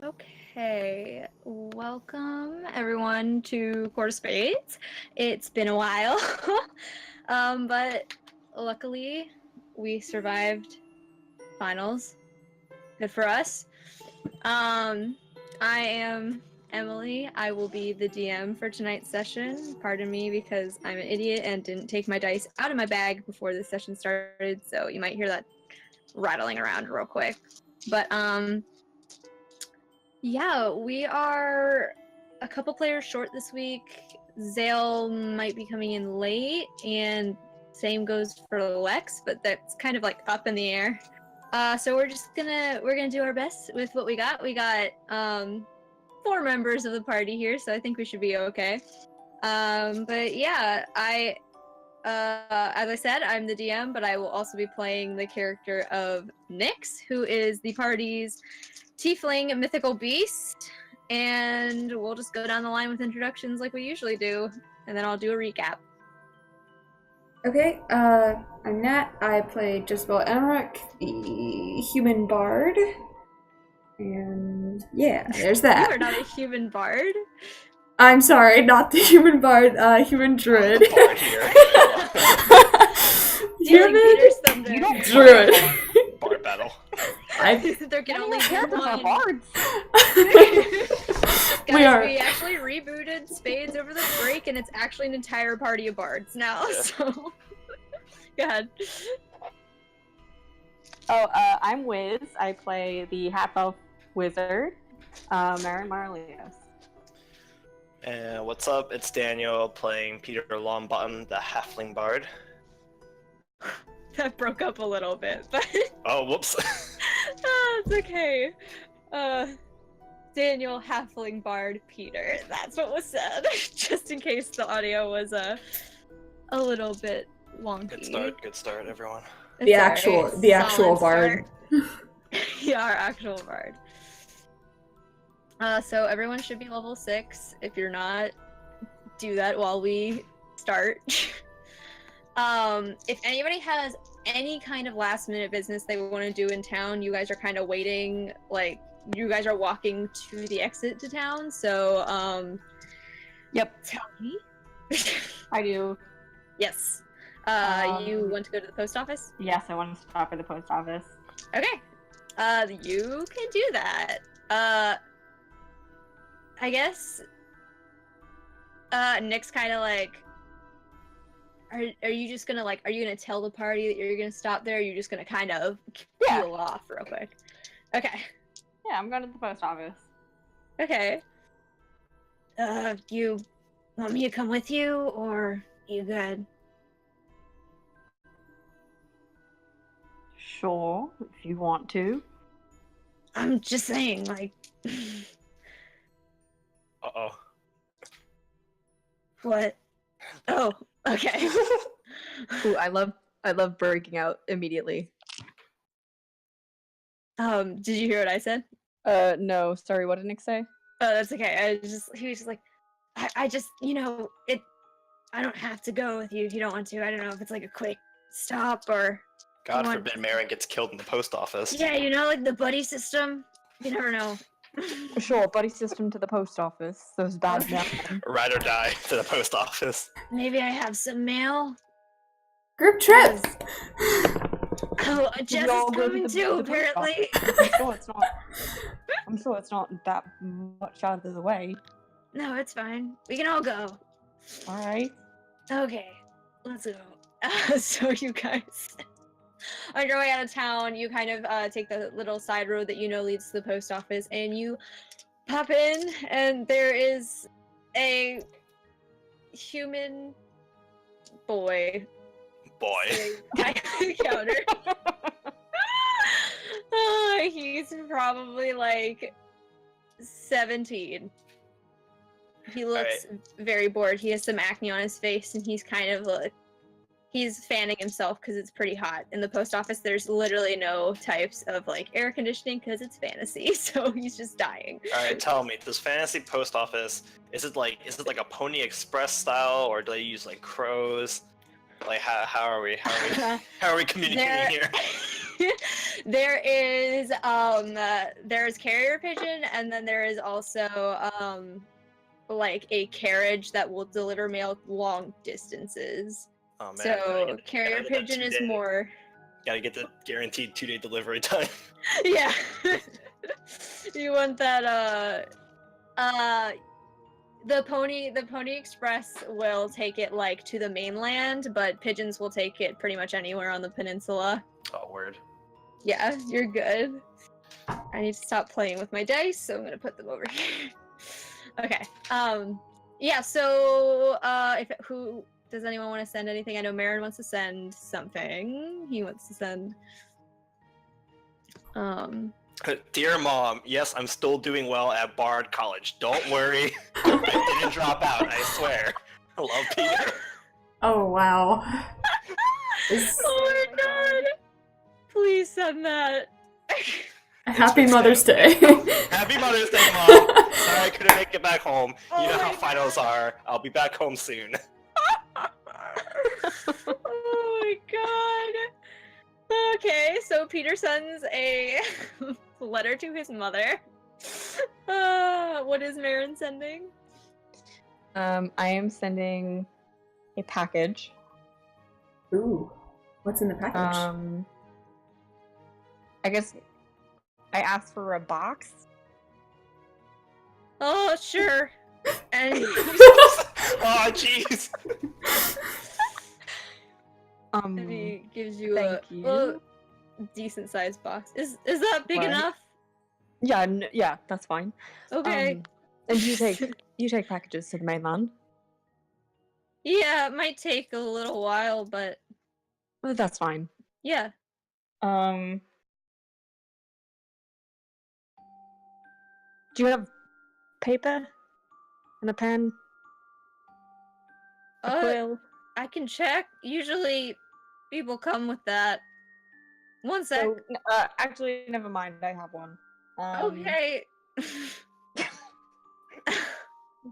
Okay, welcome everyone to Court of Spades. It's been a while, but luckily we survived finals. Good for us. I am Emily. I will be the DM for tonight's session. Pardon me because I'm an idiot and didn't take my dice out of my bag before the session started, so you might hear that rattling around real quick. But yeah, we are a couple players short this week. Zale might be coming in late, and same goes for Lex, but that's kind of like up in the air. So we're gonna do our best with what we got. We got 4 members of the party here, so I think we should be okay. But yeah, as I said, I'm the DM, but I will also be playing the character of Nyx, who is the party's tiefling mythical beast, and we'll just go down the line with introductions like we usually do, and then I'll do a recap. Okay, I'm Nat. I play Jezebel Emmerich, the human bard. And yeah, there's that. You are not a human bard. I'm sorry, not the human bard, human druid. Bard here. Human You don't druid. Bard battle. There can only be one. bards. Guys, we actually rebooted Spades over the break, and it's actually an entire party of bards now. Yeah. So, go ahead. Oh, I'm Wiz. I play the half-elf wizard, Mary Marlios. And what's up? It's Daniel playing Peter Longbottom, the halfling bard. That broke up a little bit, but Oh, whoops. it's okay. Daniel, halfling bard, Peter. That's what was said, just in case the audio was a little bit wonky. Good start, everyone. It's The alright. actual Solid bard. start. Yeah, our actual bard. So everyone should be level 6. If you're not, do that while we start. If anybody has any kind of last minute business they want to do in town, you guys are kind of waiting, like, you guys are walking to the exit to town, so, Yep. tell me. I do. Yes. You want to go to the post office? Yes, I want to stop at the post office. Okay. You can do that. I guess, Nick's kind of like, are you just gonna, like, are you gonna tell the party that you're gonna stop there, or are you just gonna kind of peel off real quick? Okay. Yeah, I'm going to the post office. Okay. You want me to come with you, or you good? Sure, if you want to. I'm just saying, like... Uh-oh. What? Oh, okay. Ooh, I love breaking out immediately. Did you hear what I said? No, sorry, what did Nick say? Oh, that's okay. He was just like, I just, I don't have to go with you if you don't want to. I don't know if it's like a quick stop or... God forbid Marin gets killed in the post office. Yeah, like the buddy system. You never know. Sure, buddy system to the post office. Those bad men. Ride or die to the post office. Maybe I have some mail. Group trips. Oh, Jess is coming too, apparently. I'm sure it's not that much out of the way. No, it's fine. We can all go. Alright. Okay, let's go. So you guys, on your way out of town, you kind of take the little side road that leads to the post office, and you pop in, and there is a human boy. By the counter. He's probably like 17. He looks very bored. He has some acne on his face, and he's kind of like, he's fanning himself because it's pretty hot. In the post office, there's literally no types of like air conditioning because it's fantasy, so he's just dying. Alright, tell me, this fantasy post office, is it like a Pony Express style, or do they use like crows? Like how are we communicating here? there's carrier pigeon, and then there is also like a carriage that will deliver mail long distances. Oh man. So carrier pigeon is more. Gotta get the guaranteed 2-day delivery time. Yeah. You want that the Pony Express will take it like to the mainland, but pigeons will take it pretty much anywhere on the peninsula. Oh, word. Yeah, you're good. I need to stop playing with my dice, so I'm gonna put them over here. Okay. Yeah, so who does anyone want to send anything? I know Marin wants to send something. He wants to send Dear Mom, yes, I'm still doing well at Bard College. Don't worry. I didn't drop out, I swear. I love Peter. Oh wow. Oh my god! Please send that. Happy Mother's Day. Happy Mother's Day, Mom. Sorry I couldn't make it back home. You know how finals are. I'll be back home soon. Oh my god. Okay, so Peter sends a letter to his mother. What is Marin sending? I am sending a package. Ooh, what's in the package? I guess I asked for a box. Oh, sure. And Oh, jeez. and he gives you Thank you. decent sized box. Is that big What? enough? Yeah, yeah, that's fine. Okay. And you take packages to the mainland. Yeah, it might take a little while, but Well, that's fine. yeah. Do you have paper and a pen? A quill? I can check. Usually people come with that. One sec. So, actually, never mind. I have one. Okay.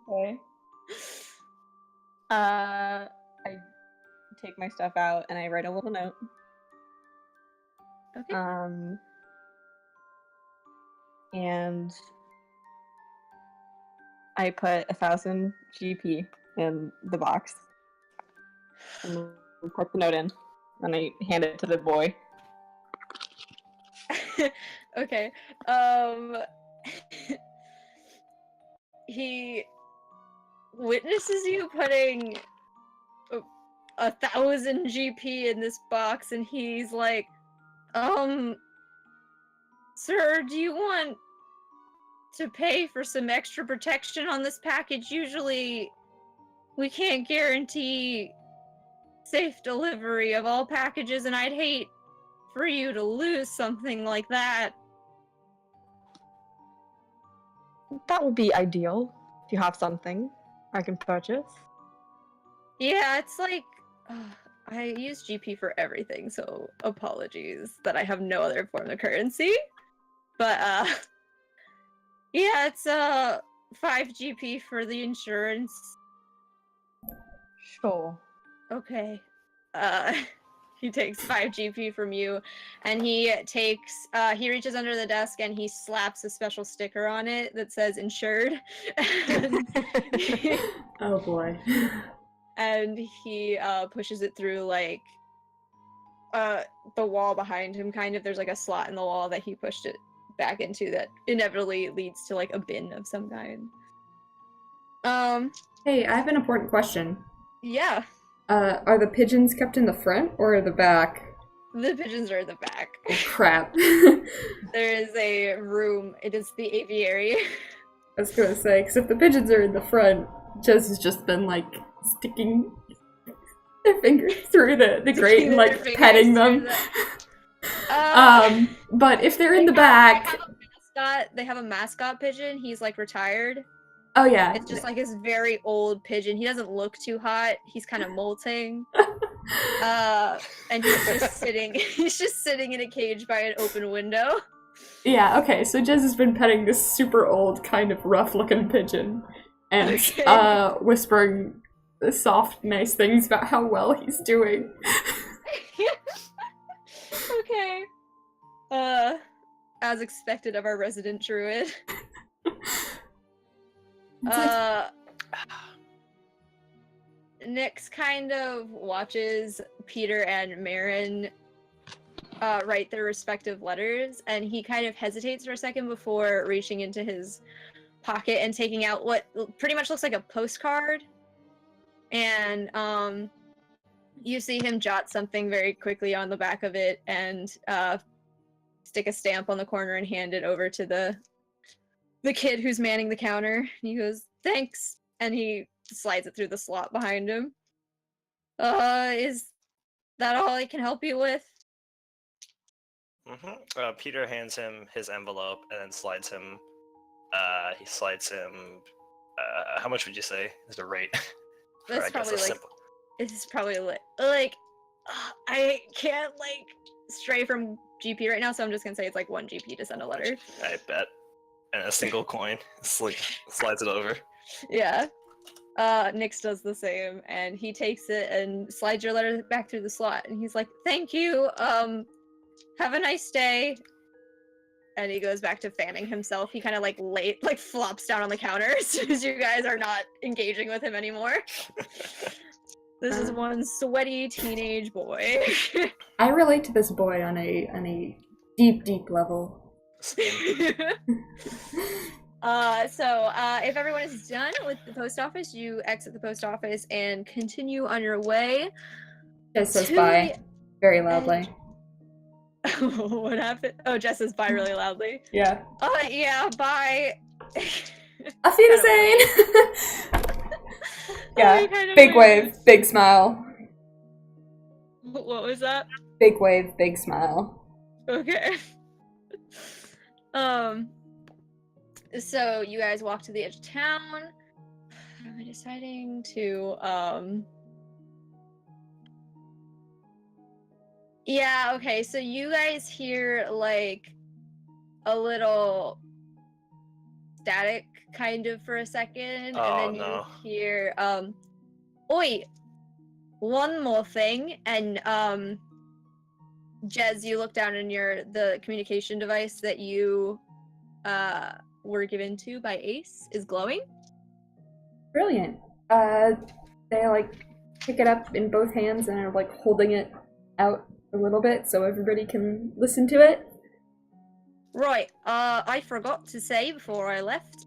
Okay. I take my stuff out and I write a little note. Okay. And I put 1,000 GP in the box. And put the note in. And I hand it to the boy. Okay. He witnesses you putting 1,000 GP in this box, and he's like, sir, do you want to pay for some extra protection on this package? Usually, we can't guarantee safe delivery of all packages, and I'd hate for you to lose something like that. That would be ideal. If you have something I can purchase. Yeah, it's like I use GP for everything, so apologies that I have no other form of currency. But yeah, it's 5 GP for the insurance. Sure. Okay. He takes 5 GP from you, and he reaches under the desk and he slaps a special sticker on it that says insured. Oh boy. And he pushes it through like the wall behind him, kind of. There's like a slot in the wall that he pushed it back into that inevitably leads to like a bin of some kind. Hey, I have an important question. Yeah. Are the pigeons kept in the front or the back? The pigeons are in the back. Oh, crap. There is a room. It is the aviary. I was gonna say, because if the pigeons are in the front, Jez has just been, like, sticking their fingers through the grate and, like, petting them. But if they're in the back... They have a mascot pigeon. He's, like, retired. Oh, yeah. It's just, like, his very old pigeon. He doesn't look too hot. He's kind of molting. And he's just sitting in a cage by an open window. Yeah, okay, so Jez has been petting this super old, kind of rough-looking pigeon, and whispering soft, nice things about how well he's doing. Okay. As expected of our resident druid. It's like, Nyx kind of watches Peter and Marin write their respective letters, and he kind of hesitates for a second before reaching into his pocket and taking out what pretty much looks like a postcard. And you see him jot something very quickly on the back of it and stick a stamp on the corner and hand it over to the kid who's manning the counter. And he goes, "Thanks," and he slides it through the slot behind him. Is that all I can help you with? Peter hands him his envelope and then slides him. He slides him. How much would you say is the rate? That's probably like. It's probably like. I can't like stray from GP right now, so I'm just gonna say it's like 1 GP to send a letter. I bet. And a single coin slides it over. Yeah. Nyx does the same, and he takes it and slides your letter back through the slot, and he's like, "Thank you. Have a nice day." And he goes back to fanning himself. He kind of like flops down on the counter as soon as you guys are not engaging with him anymore. This is one sweaty teenage boy. I relate to this boy on a deep level. If everyone is done with the post office, you exit the post office and continue on your way. Jess says bye very loudly. What happened? Oh, Jess says bye really loudly. Yeah. Yeah, bye. Auf Wiedersehen! Yeah, big wave, big smile. What was that? Big wave, big smile. Okay. So you guys walk to the edge of town. Am I deciding to, Yeah, okay, so you guys hear, like, a little static, kind of, for a second, and then you hear, "Oi! One more thing," and, Jez, you look down in the communication device that you, were given to by Ace is glowing. Brilliant. They, like, pick it up in both hands and are, like, holding it out a little bit so everybody can listen to it. Right, I forgot to say before I left,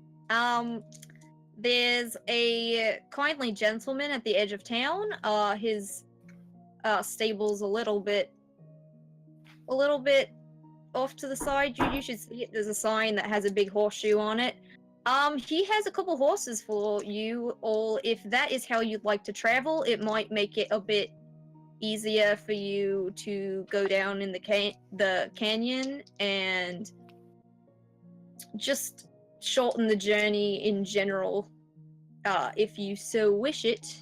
there's a kindly gentleman at the edge of town. His stable's a little bit off to the side. You should see it. There's a sign that has a big horseshoe on it. He has a couple horses for you all. If that is how you'd like to travel, it might make it a bit easier for you to go down in the canyon and just shorten the journey in general, if you so wish it.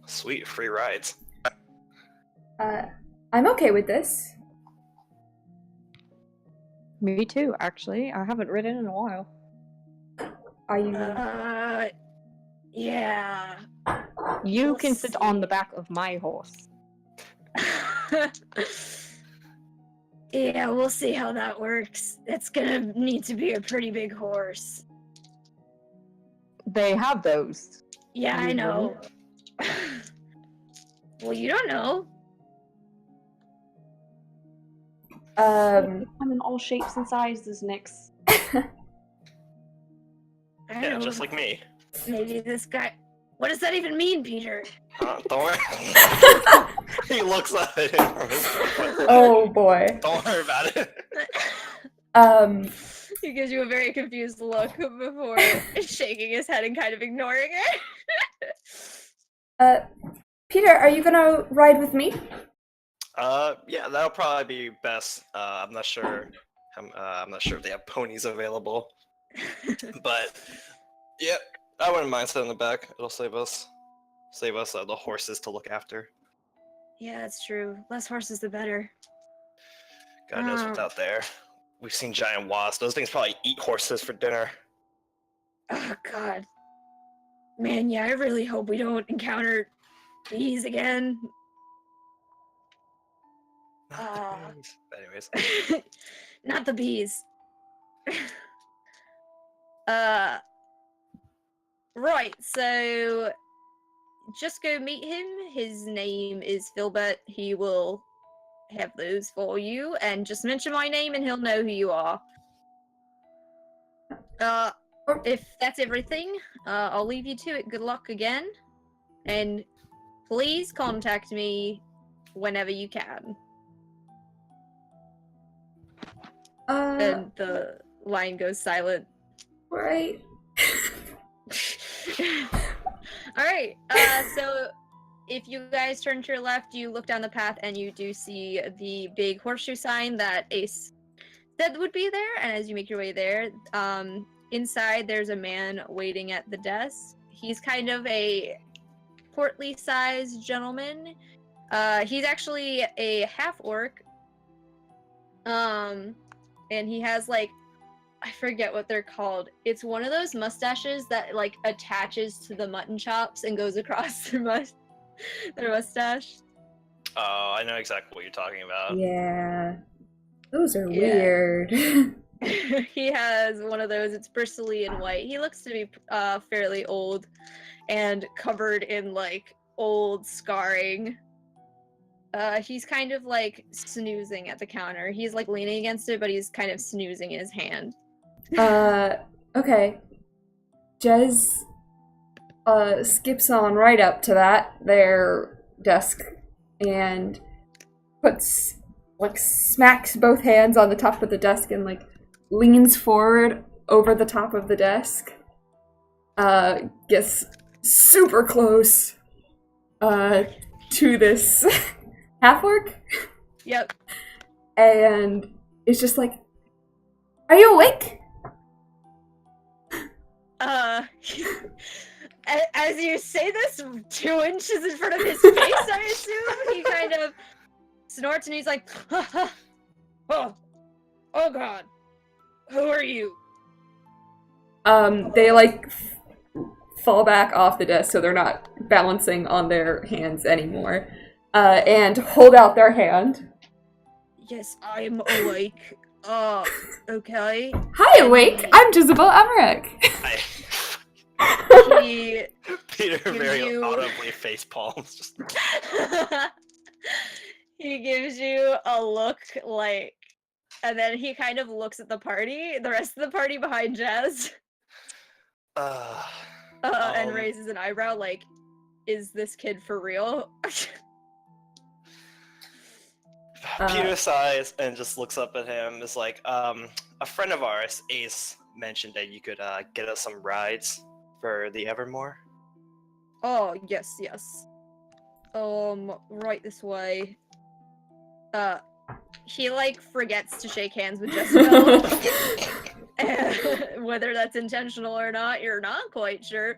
Sweet, free rides. I'm okay with this. Me too, actually. I haven't ridden in a while. Are you... Yeah. You can sit on the back of my horse. Yeah, we'll see how that works. It's gonna need to be a pretty big horse. They have those. Yeah, I know. Well, you don't know. I'm in all shapes and sizes, Nyx. Yeah, just like me. Maybe this guy... What does that even mean, Peter? Don't worry. He looks at it. Oh boy. Don't worry about it. He gives you a very confused look before shaking his head and kind of ignoring it. Peter, are you gonna ride with me? Yeah, that'll probably be best. I'm not sure. I'm not sure if they have ponies available, but yeah, I wouldn't mind sitting in the back. It'll save us the horses to look after. Yeah, that's true. Less horses, the better. God knows what's out there. We've seen giant wasps. Those things probably eat horses for dinner. Oh, God. Man, yeah, I really hope we don't encounter bees again. Not the bees. Anyways. Not the bees. Right, so just go meet him. His name is Philbert. He will have those for you, and just mention my name and he'll know who you are. If that's everything, I'll leave you to it. Good luck again, and please contact me whenever you can. And the line goes silent. Right. Alright, so if you guys turn to your left, you look down the path and you do see the big horseshoe sign that Ace said would be there, and as you make your way there, inside there's a man waiting at the desk. He's kind of a portly sized gentleman. He's actually a half-orc. And he has like, I forget what they're called. It's one of those mustaches that like attaches to the mutton chops and goes across their mustache. Oh, I know exactly what you're talking about. Yeah. Those are weird. He has one of those. It's bristly and white. He looks to be fairly old and covered in like old scarring. He's kind of like snoozing at the counter. He's like leaning against it, but he's kind of snoozing in his hand. Okay. Jez skips on right up to their desk, and smacks both hands on the top of the desk and like leans forward over the top of the desk. Gets super close to this half-orc. Yep. And it's just like, are you awake? As you say this 2 inches in front of his face, I assume, he kind of snorts and he's like, oh god, who are you? They like fall back off the desk so they're not balancing on their hands anymore, and hold out their hand. Yes, I'm awake. Okay. Hi, awake. I'm Jezebel Emmerich. He Peter gives very you- audibly face palms. Just... He gives you a look like, and then he kind of looks at the rest of the party behind Jazz, and raises an eyebrow like, is this kid for real? Peter sighs and just looks up at him. Is like, a friend of ours, Ace, mentioned that you could get us some rides for the Evermore. Oh, yes. Right this way. He like forgets to shake hands with Jezebel. Whether that's intentional or not, you're not quite sure.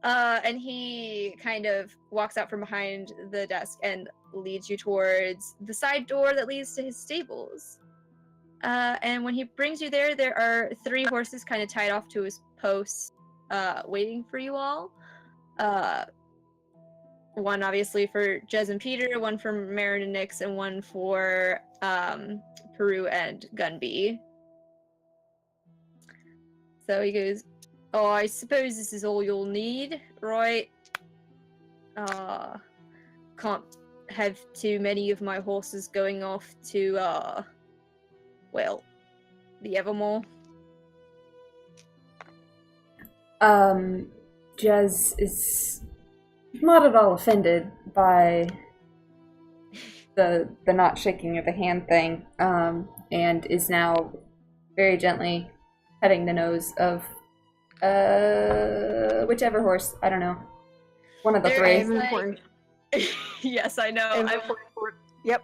And he kind of walks out from behind the desk and leads you towards the side door that leads to his stables. And when he brings you there, there are 3 horses kind of tied off to his post, waiting for you all. One obviously for Jez and Peter, one for Marin and Nyx, and one for Peru and Gunby. So he goes, oh, I suppose this is all you'll need, right? Can't have too many of my horses going off to, well, the Evermore. Jez is not at all offended by the not shaking of the hand thing, and is now very gently petting the nose of whichever horse, I don't know, one of the There is, 3. like... Yes, I know. Yep.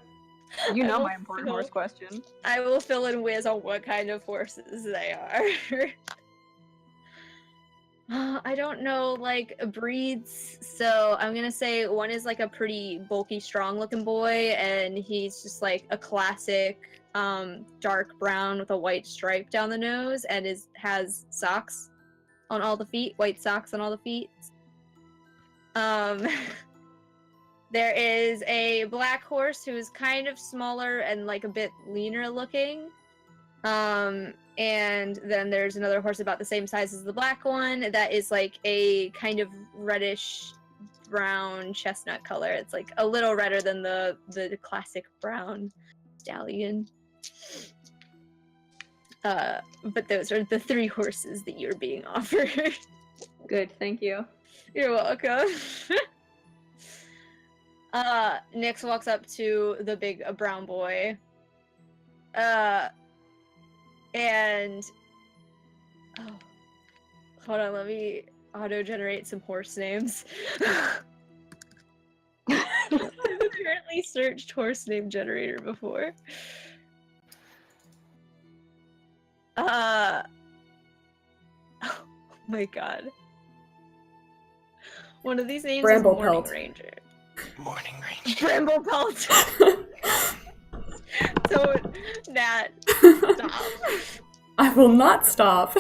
You know I my will important fill- horse question. I will fill in Wiz on what kind of horses they are. I don't know, like, breeds, so I'm gonna say one is, like, a pretty bulky, strong-looking boy, and he's just, like, a classic, dark brown with a white stripe down the nose, and has socks on all the feet, white socks on all the feet. There is a black horse who is kind of smaller and like a bit leaner looking. And then there's another horse about the same size as the black one that is like a kind of reddish brown chestnut color. It's like a little redder than the classic brown stallion. But those are the 3 horses that you're being offered. Good, thank you. You're welcome. Nyx walks up to the big brown boy. And hold on, let me auto-generate some horse names. I've apparently searched horse name generator before. Oh my god. One of these names is Morning Bramble Ranger. Morning Ranger. Bramble Pelt. So, Nat, stop. I will not stop.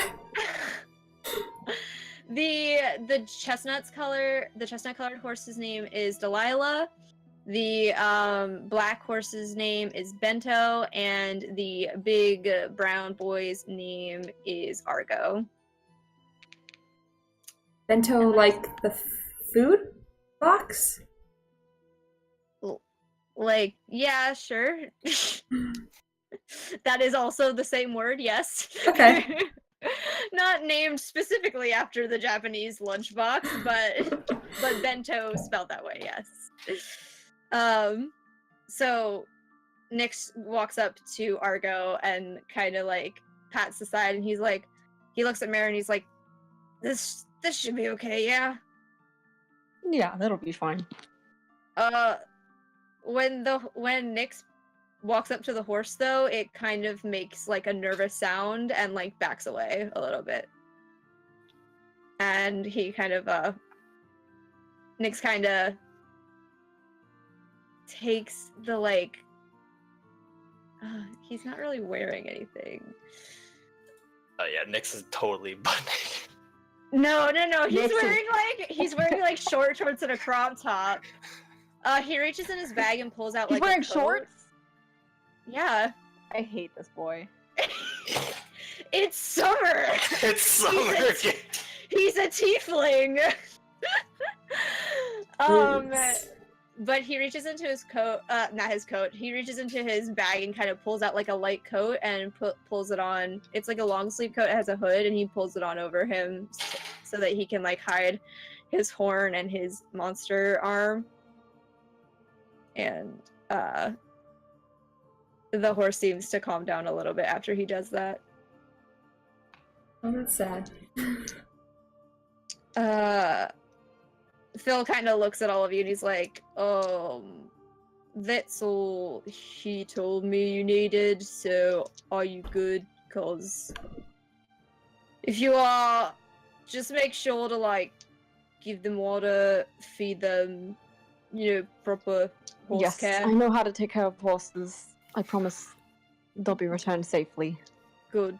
The chestnut colored horse's name is Delilah. The black horse's name is Bento, and the big brown boy's name is Argo. Bento, like the food box? Like, yeah, sure. That is also the same word, yes. Okay. Not named specifically after the Japanese lunchbox, but bento spelled that way, yes. So Nyx walks up to Argo and kind of like pats the side, and he looks at Mary and he's like, this should be okay, yeah? Yeah, that'll be fine. When Nyx walks up to the horse, though, it kind of makes like a nervous sound and like backs away a little bit. And he kind of Nyx kind of takes the like he's not really wearing anything. Oh yeah, Nyx is totally butt naked. No. Nyx He's wearing like short shorts and a crop top. He reaches in his bag and pulls out He's like wearing a coat. shorts? Yeah. I hate this boy. It's summer. It's summer. He's a tiefling. Oops. But he reaches into his coat, not his coat, he reaches into his bag and kind of pulls out like a light coat and pulls it on. It's like a long sleeve coat, it has a hood, and he pulls it on over him so that he can like hide his horn and his monster arm. And the horse seems to calm down a little bit after he does that. Oh, that's sad. Phil kind of looks at all of you and he's like, that's all he told me you needed, so are you good? Because if you are, just make sure to, like, give them water, feed them, proper horse care. I know how to take care of horses. I promise they'll be returned safely. Good.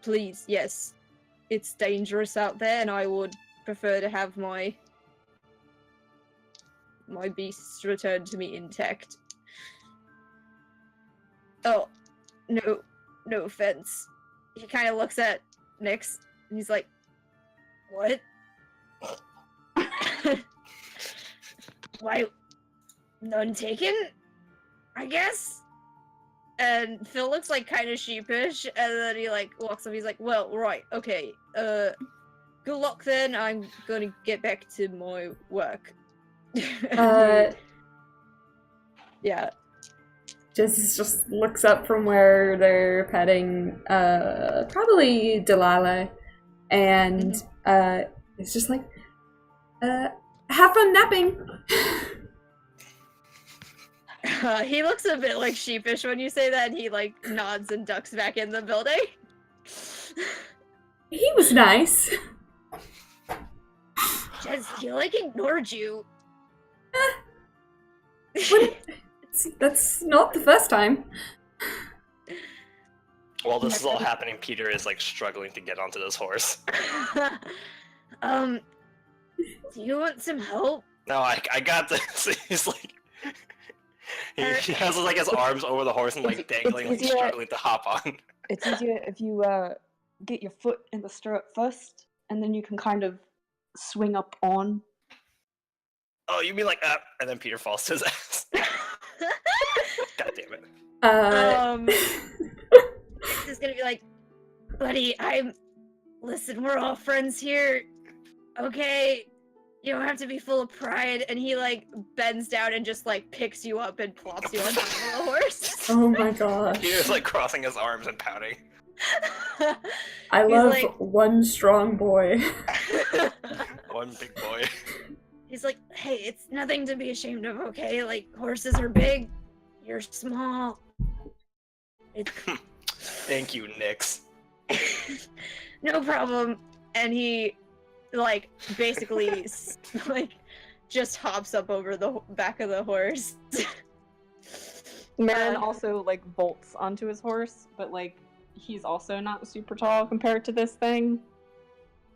Please, yes. It's dangerous out there, and I would prefer to have my beasts returned to me intact. Oh, no offense. He kind of looks at Nyx, and he's like, what? Why, none taken? I guess? And Phil looks like kind of sheepish, and then he like walks up, he's like, well, right, okay, good luck then, I'm gonna get back to my work. Yeah. Jess just looks up from where they're petting, probably Delilah, and it's just like, have fun napping. He looks a bit like sheepish when you say that, and he like nods and ducks back in the building. He was nice. Jess, he like ignored you. That's not the first time. While this is all happening, Peter is like struggling to get onto this horse. Do you want some help? No, I got this. He's like, he has like his arms over the horse and like dangling, like easier- struggling to hop on. It's easier if you get your foot in the stirrup first, and then you can kind of swing up on. Oh, you mean like and then Peter falls to his ass. God damn it. Next is gonna be like, buddy, listen, we're all friends here. Okay, you don't have to be full of pride. And he like bends down and just like picks you up and plops you on top of the horse. Oh my gosh. Peter's like crossing his arms and pouting. I He's love like- one strong boy. One big boy. He's like, hey, it's nothing to be ashamed of, okay? Like, horses are big, you're small. Thank you, Nix. No problem. And he, like, basically, like, just hops up over the back of the horse. Marin also like bolts onto his horse, but like he's also not super tall compared to this thing.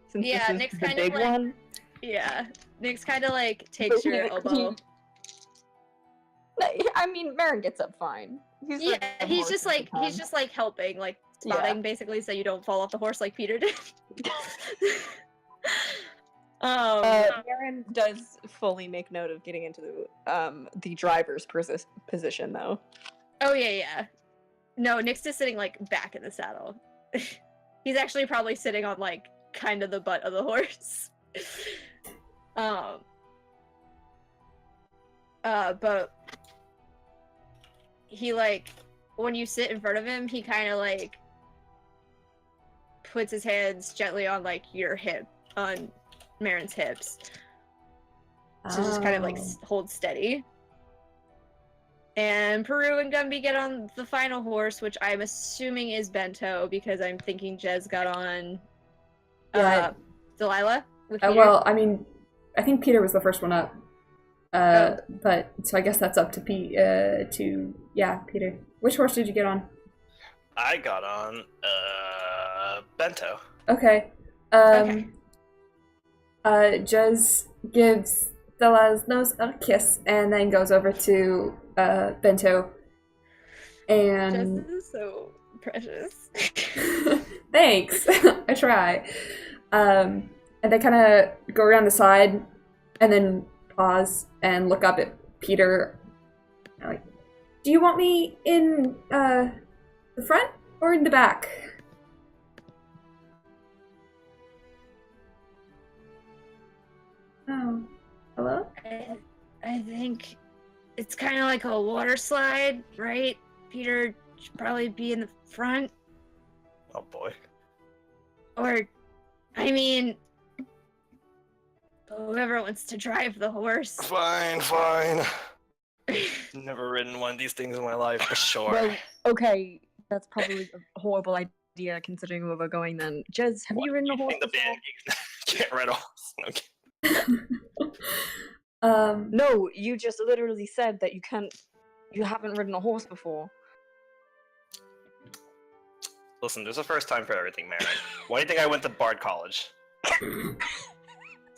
Since Yeah, this is Nick's the kind of big like- one. Yeah. Nick's kind of, like, takes your Yeah, elbow. I mean, Marin gets up fine. Yeah, he's just like helping, like spotting basically, so you don't fall off the horse like Peter did. Marin does fully make note of getting into the driver's position, though. Oh yeah. No, Nick's just sitting like back in the saddle. He's actually probably sitting on like kind of the butt of the horse. But he like when you sit in front of him, he kind of like puts his hands gently on like your hip, on Marin's hips, to just kind of like hold steady. And Peru and Gumby get on the final horse, which I'm assuming is Bento, because I'm thinking Jez got on Delilah with Peter. Well, I mean, I think Peter was the first one up. But so I guess that's up to Peter. Which horse did you get on? I got on Bento. Okay. Jez gives Delilah's nose a kiss and then goes over to Bento. And Jez is so precious. thanks. I try. And they kind of go around the side and then pause and look up at Peter. Like, do you want me in the front or in the back? Oh, hello? I think it's kind of like a water slide, right? Peter should probably be in the front. Oh boy. Or, I mean, whoever wants to drive the horse. Fine. Never ridden one of these things in my life, but sure. Well, okay, that's probably a horrible idea considering where we're going then. Jez, have you ridden a horse The before? band, you can't ride a horse. Okay. No, you just literally said that you haven't ridden a horse before. Listen, there's a first time for everything, Marin. Why do you think I went to Bard College? Do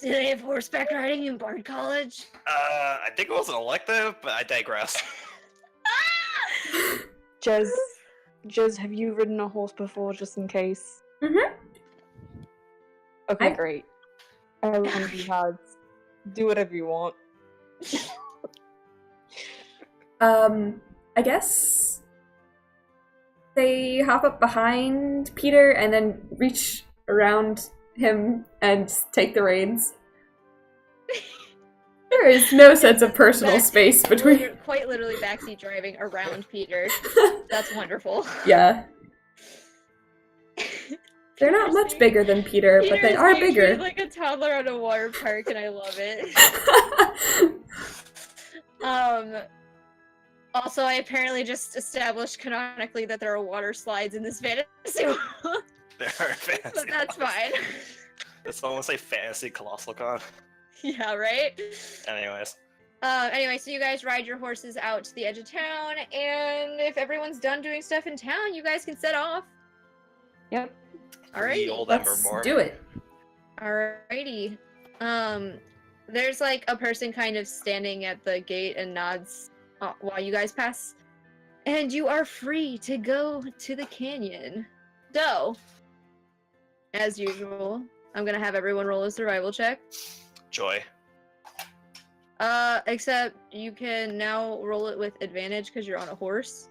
they have horseback riding in Bard College? I think it was an elective, but I digress. Jez, have you ridden a horse before, just in case? Mm-hmm. Okay, great. Everyone who has, do whatever you want. I guess they hop up behind Peter and then reach around him and take the reins. There is no sense of personal space between. Quite literally backseat driving around Peter. That's wonderful. Yeah. They're not much bigger than Peter, but they are bigger. Treated like a toddler at a water park, and I love it. Also, I apparently just established canonically that there are water slides in this fantasy world. There are fantasy. But that's fine. Did someone say fantasy colossal con? Yeah, right? Anyways. So you guys ride your horses out to the edge of town, and if everyone's done doing stuff in town, you guys can set off. Yep. Alright. The old Let's Embermore. do it. Alrighty. there's like a person kind of standing at the gate and nods while you guys pass. And you are free to go to the canyon. So, as usual, I'm gonna have everyone roll a survival check. Joy. Except you can now roll it with advantage because you're on a horse.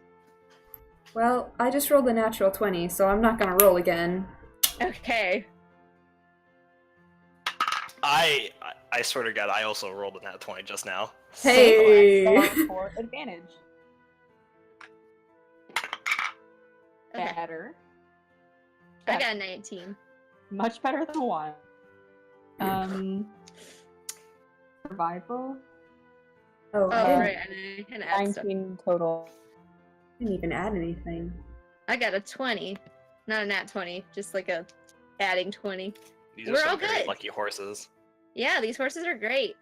Well, I just rolled a natural 20, so I'm not gonna roll again. Okay. I swear to God, I also rolled a nat 20 just now. Hey! For advantage. Okay. Better. I got a 19. Much better than 1. Survival. Oh, Oh, I didn't, right, and I can add stuff. 19 total. didn't even add anything. I got a 20. Not a nat 20, just like a adding 20. These are We're some all very good. lucky horses. Yeah, these horses are great.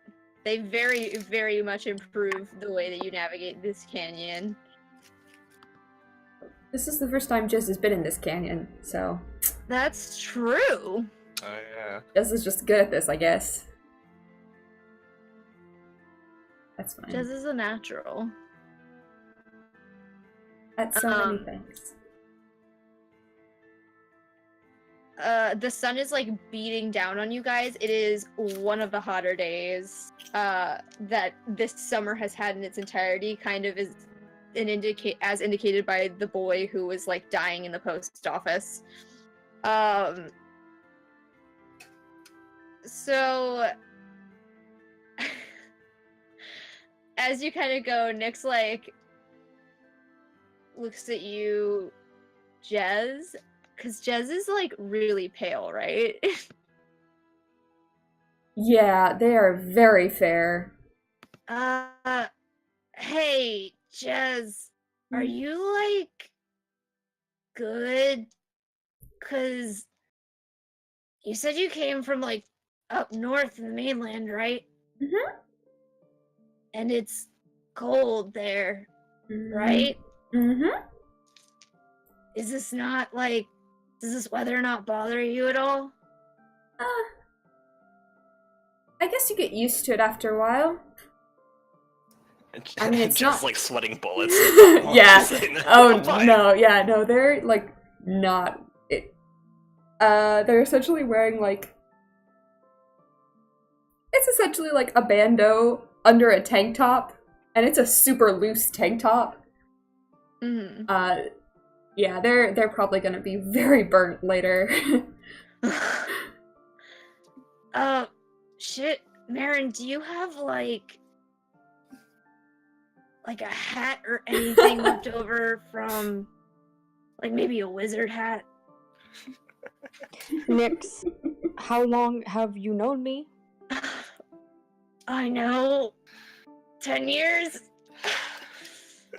They very, very much improve the way that you navigate this canyon. This is the first time Jizz has been in this canyon, so That's true. Oh yeah. Jizz is just good at this, I guess. That's fine. Jez is a natural. That's so many things. The sun is like beating down on you guys. It is one of the hotter days that this summer has had in its entirety. Kind of is as indicated by the boy who was like dying in the post office. So as you kind of go, Nick's like looks at you, Jez. Because Jez is, like, really pale, right? Yeah, they are very fair. Hey, Jez, are you, like, good? Because you said you came from, like, up north in the mainland, right? Mm-hmm. And it's cold there, right? Mm-hmm. Is this not, like, does this weather not bother you at all? I guess you get used to it after a while. I mean, it's just not like sweating bullets. Yeah. Oh Fine. no, yeah, no, they're like not. They're essentially wearing like. It's essentially like a bandeau under a tank top, and it's a super loose tank top. Mm-hmm. Yeah, they're probably gonna be very burnt later. Shit, Marin, do you have like a hat or anything left over from like maybe a wizard hat? Nix, how long have you known me? I know. 10 years?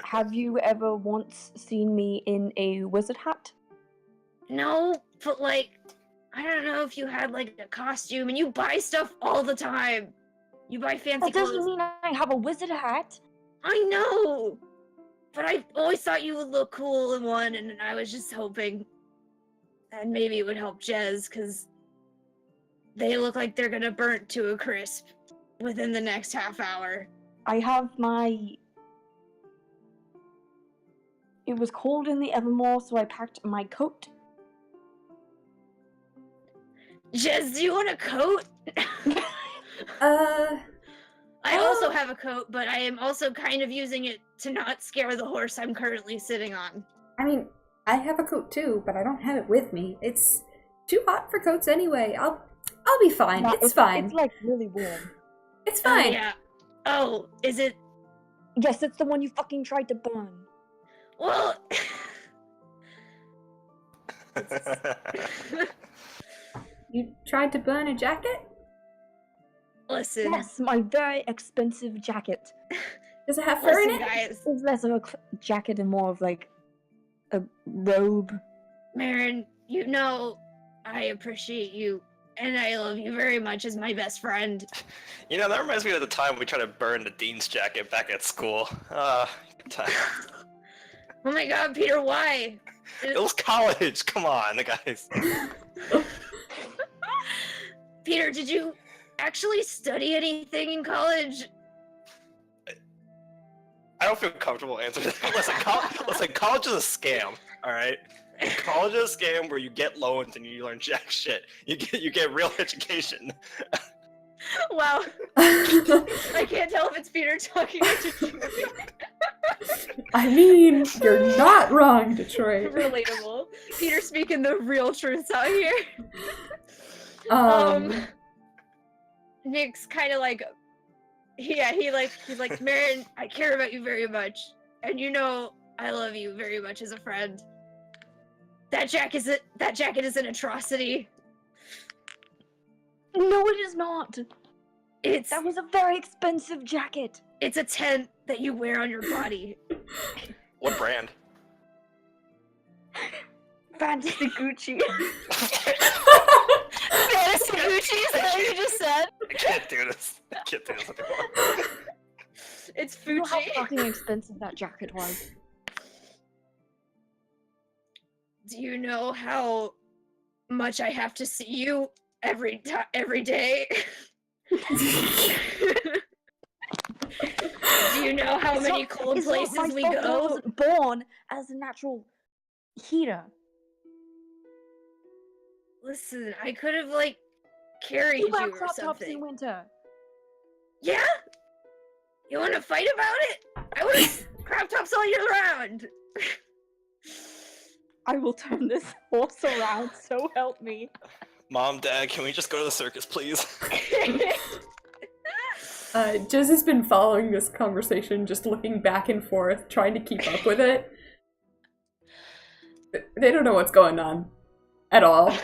Have you ever once seen me in a wizard hat? No, but like, I don't know if you had like a costume and you buy stuff all the time. You buy fancy That doesn't clothes. mean I have a wizard hat. I know! But I always thought you would look cool in one, and I was just hoping that maybe it would help Jez, because they look like they're gonna burn to a crisp within the next half hour. I have my... It was cold in the Evermore, so I packed my coat. Jez, do you want a coat? I also have a coat, but I am also kind of using it to not scare the horse I'm currently sitting on. I mean, I have a coat too, but I don't have it with me. It's too hot for coats anyway. I'll be fine. Yeah, it's fine. It's like really warm. It's fine. Yeah. Oh, is it? Yes, it's the one you fucking tried to burn. Well... You tried to burn a jacket? Listen. Yes, my very expensive jacket. Does it have fur in Listen, it? guys. It's less of a jacket and more of like a robe. Marin, you know I appreciate you, and I love you very much as my best friend. You know, that reminds me of the time we tried to burn the dean's jacket back at school. Good time. Oh my god, Peter, why? It was college. Come on, guys. Peter, did you actually study anything in college? I don't feel comfortable answering that. Listen, college is a scam, alright? College is a scam where you get loans and you learn jack shit. You get real education. Wow. I can't tell if it's Peter talking or Detroit. I mean, you're not wrong, Detroit. Relatable. Peter speaking the real truths out here. Nick's kind of like, yeah, he's like, Marin, I care about you very much, and you know I love you very much as a friend. That jacket is an atrocity. No, it is not. That was a very expensive jacket. It's a tent that you wear on your body. What brand? Fantasy Gucci. Fantasy Gucci, is that what you just said? I can't do this anymore. It's You know how Fuji. fucking expensive that jacket was. Do you know how much I have to see you every day? Do you know how many cold places we I go? wasn't born as a natural heater. Listen, I could have like carried You you wear or crop tops in something. winter. Yeah? You want to fight about it? I wear crop tops all year round. I will turn this horse around, so help me. Mom, Dad, can we just go to the circus, please? Jez has been following this conversation, just looking back and forth, trying to keep up with it. They don't know what's going on at all.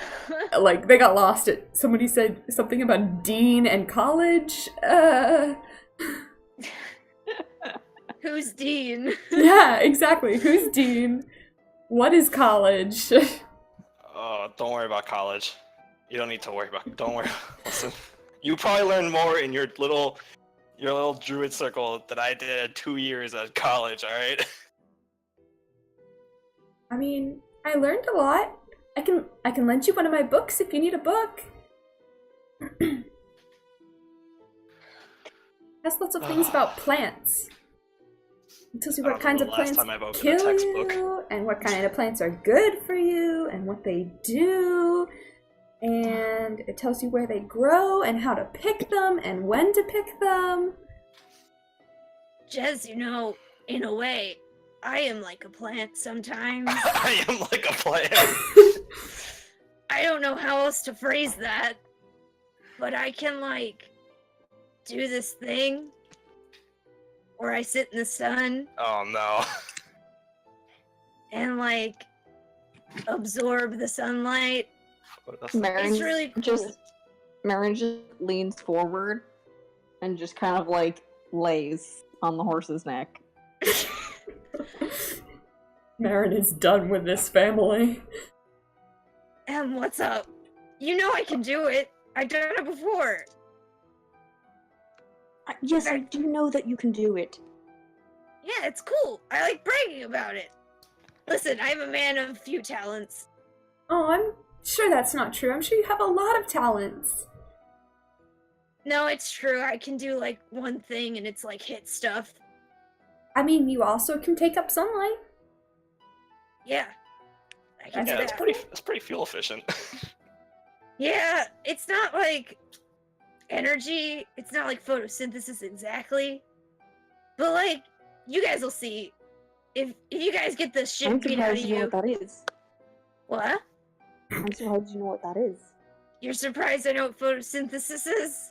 Like, they got lost at, somebody said something about Dean and college. Who's Dean? Yeah, exactly. Who's Dean? What is college? Oh, don't worry about college. You don't need to worry about. Don't worry. Listen, you probably learned more in your little druid circle than I did at 2 years at college. All right. I mean, I learned a lot. I can lend you one of my books if you need a book. Has lots of things about plants. It tells you what kinds of plants kill you, and what kind of plants are good for you, and what they do. And it tells you where they grow, and how to pick them, and when to pick them. Jez, you know, in a way, I am like a plant sometimes. I am like a plant. I don't know how else to phrase that, but I can, like, do this thing where I sit in the sun Oh no. and, like, absorb the sunlight. Marin It's really cool. Marin just leans forward and just kind of like lays on the horse's neck. Marin is done with this family. What's up? You know I can do it. I've done it before. Yes, I do know that you can do it. Yeah, it's cool. I like bragging about it. Listen, I'm a man of few talents. Oh, I'm sure that's not true. I'm sure you have a lot of talents. No, it's true. I can do, like, one thing and it's, like, hit stuff. I mean, you also can take up sunlight. Yeah. I can do Yeah, that. it's pretty fuel efficient. Yeah, it's not, like, energy. It's not, like, photosynthesis exactly. But, like, you guys will see. If you guys get the shit I'm beat out of surprised you know you... what that is. What? I'm surprised you know what that is. You're surprised I know what photosynthesis is?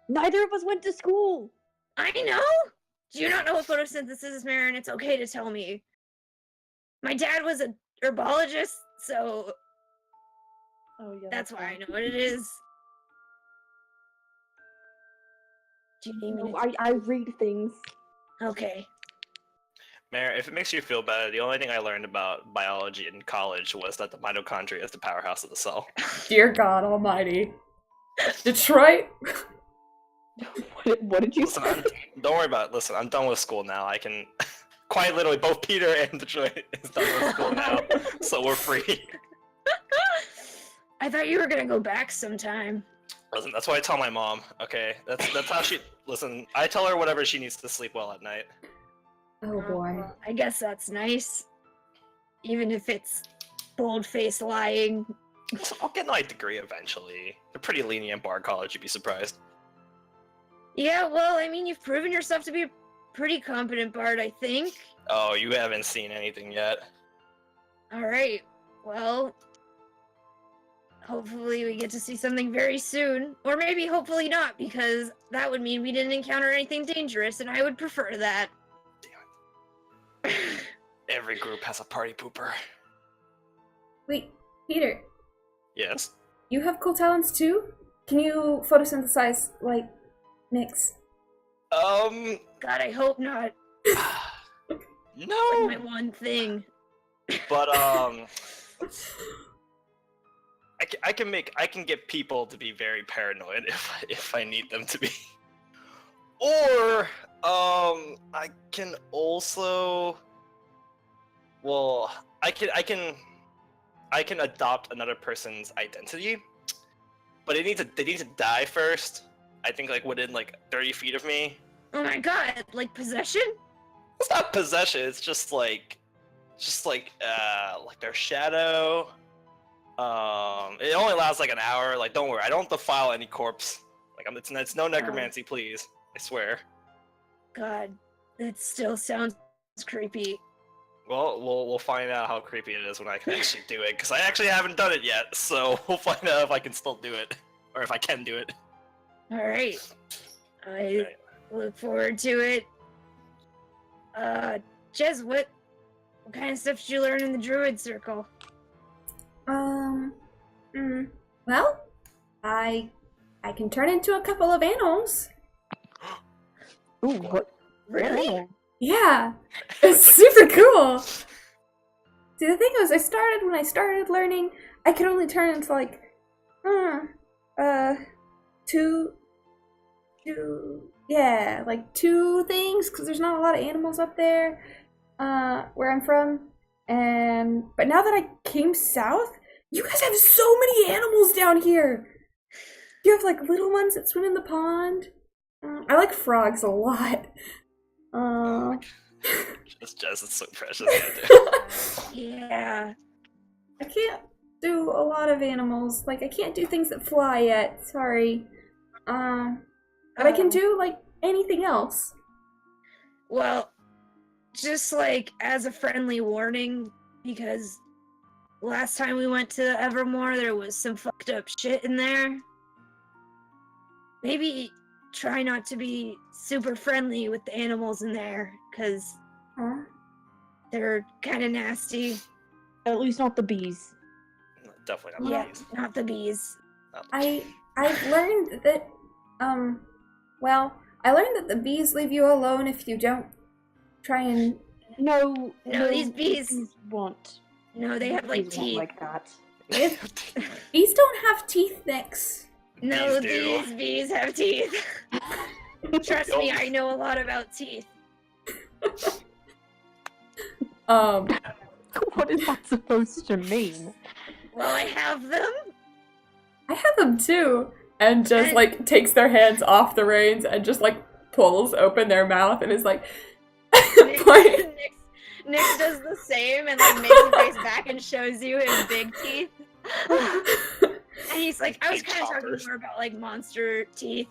Neither of us went to school. I know! Do you not know what photosynthesis is, Marin? It's okay to tell me. My dad was a herbologist, so Oh yeah. that's why I know what it is. Do you need me No, to... I read things. Okay. Mayor, if it makes you feel better, the only thing I learned about biology in college was that the mitochondria is the powerhouse of the cell. Dear God Almighty. Detroit? What did you Listen, say? don't worry about it. Listen, I'm done with school now. I can... Quite literally, both Peter and Detroit is done with school now, so we're free. I thought you were gonna go back sometime. Listen, that's what I tell my mom. Okay, that's how she. Listen, I tell her whatever she needs to sleep well at night. Oh boy. well, I guess that's nice. Even if it's bold-faced lying. I'll get my degree eventually. A pretty lenient bar college, you'd be surprised. Yeah, well, I mean, you've proven yourself to be a pretty competent bard, I think. Oh, you haven't seen anything yet. Alright, well, hopefully we get to see something very soon. Or maybe hopefully not, because that would mean we didn't encounter anything dangerous, and I would prefer that. Damn it. Every group has a party pooper. Wait, Peter, Yes? you have cool talents too? Can you photosynthesize, like, mix? God, I hope not. No! Like my one thing. But, I can get people to be very paranoid if I need them to be. Or, I can also, well, I can adopt another person's identity, but they need to die first. I think like within like 30 feet of me. Oh my god, like possession? It's not possession. It's just like their shadow. It only lasts like an hour. Like, don't worry, I don't defile any corpse. Like, it's no necromancy, please. I swear. God, that still sounds creepy. Well, we'll find out how creepy it is when I can actually do it, because I actually haven't done it yet. So we'll find out if I can still do it, or if I can do it. Alright. I look forward to it. Jez, what kind of stuff did you learn in the druid circle? Well, I can turn into a couple of animals. Ooh, what? Really? Yeah, it's super cool. See, the thing was, when I started learning, I could only turn into like, two things, because there's not a lot of animals up there, where I'm from. But now that I came south, you guys have so many animals down here. You have like little ones that swim in the pond. I like frogs a lot. Jess is so precious. Yeah. I can't do a lot of animals. Like, I can't do things that fly yet. Sorry. But I can do, like, anything else. Well, just like as a friendly warning, because last time we went to Evermore, there was some fucked up shit in there. Maybe try not to be super friendly with the animals in there, because they're kind of nasty. At least not the bees. Definitely not Yeah, the bees. not the bees. I've learned that, I learned that the bees leave you alone if you don't try and... No, these bees won't. No, they have like Bees won't teeth. like that. Bees don't have teeth, Nix. No, Bees do. these bees have teeth. Trust me, I know a lot about teeth. What is that supposed to mean? Well, I have them. I have them too. And just, like, takes their hands off the reins and just, like, pulls open their mouth and is like... Nick does the same and, like, makes his face back and shows you his big teeth. And he's like, I was kind of talking more about, like, monster teeth.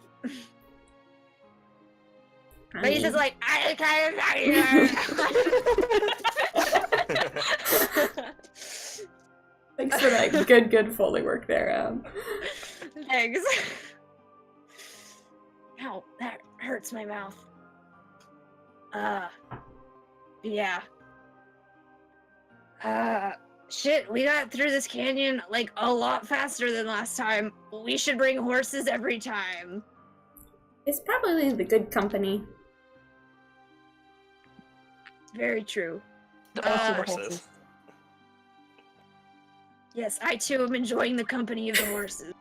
But he's just like, I kind of... Thanks for that good Foley work there, Thanks. Ow, that hurts my mouth. Yeah. Shit, we got through this canyon, like, a lot faster than last time. We should bring horses every time. It's probably the good company. Very true. Also the horses. horses. Yes, I too am enjoying the company of the horses.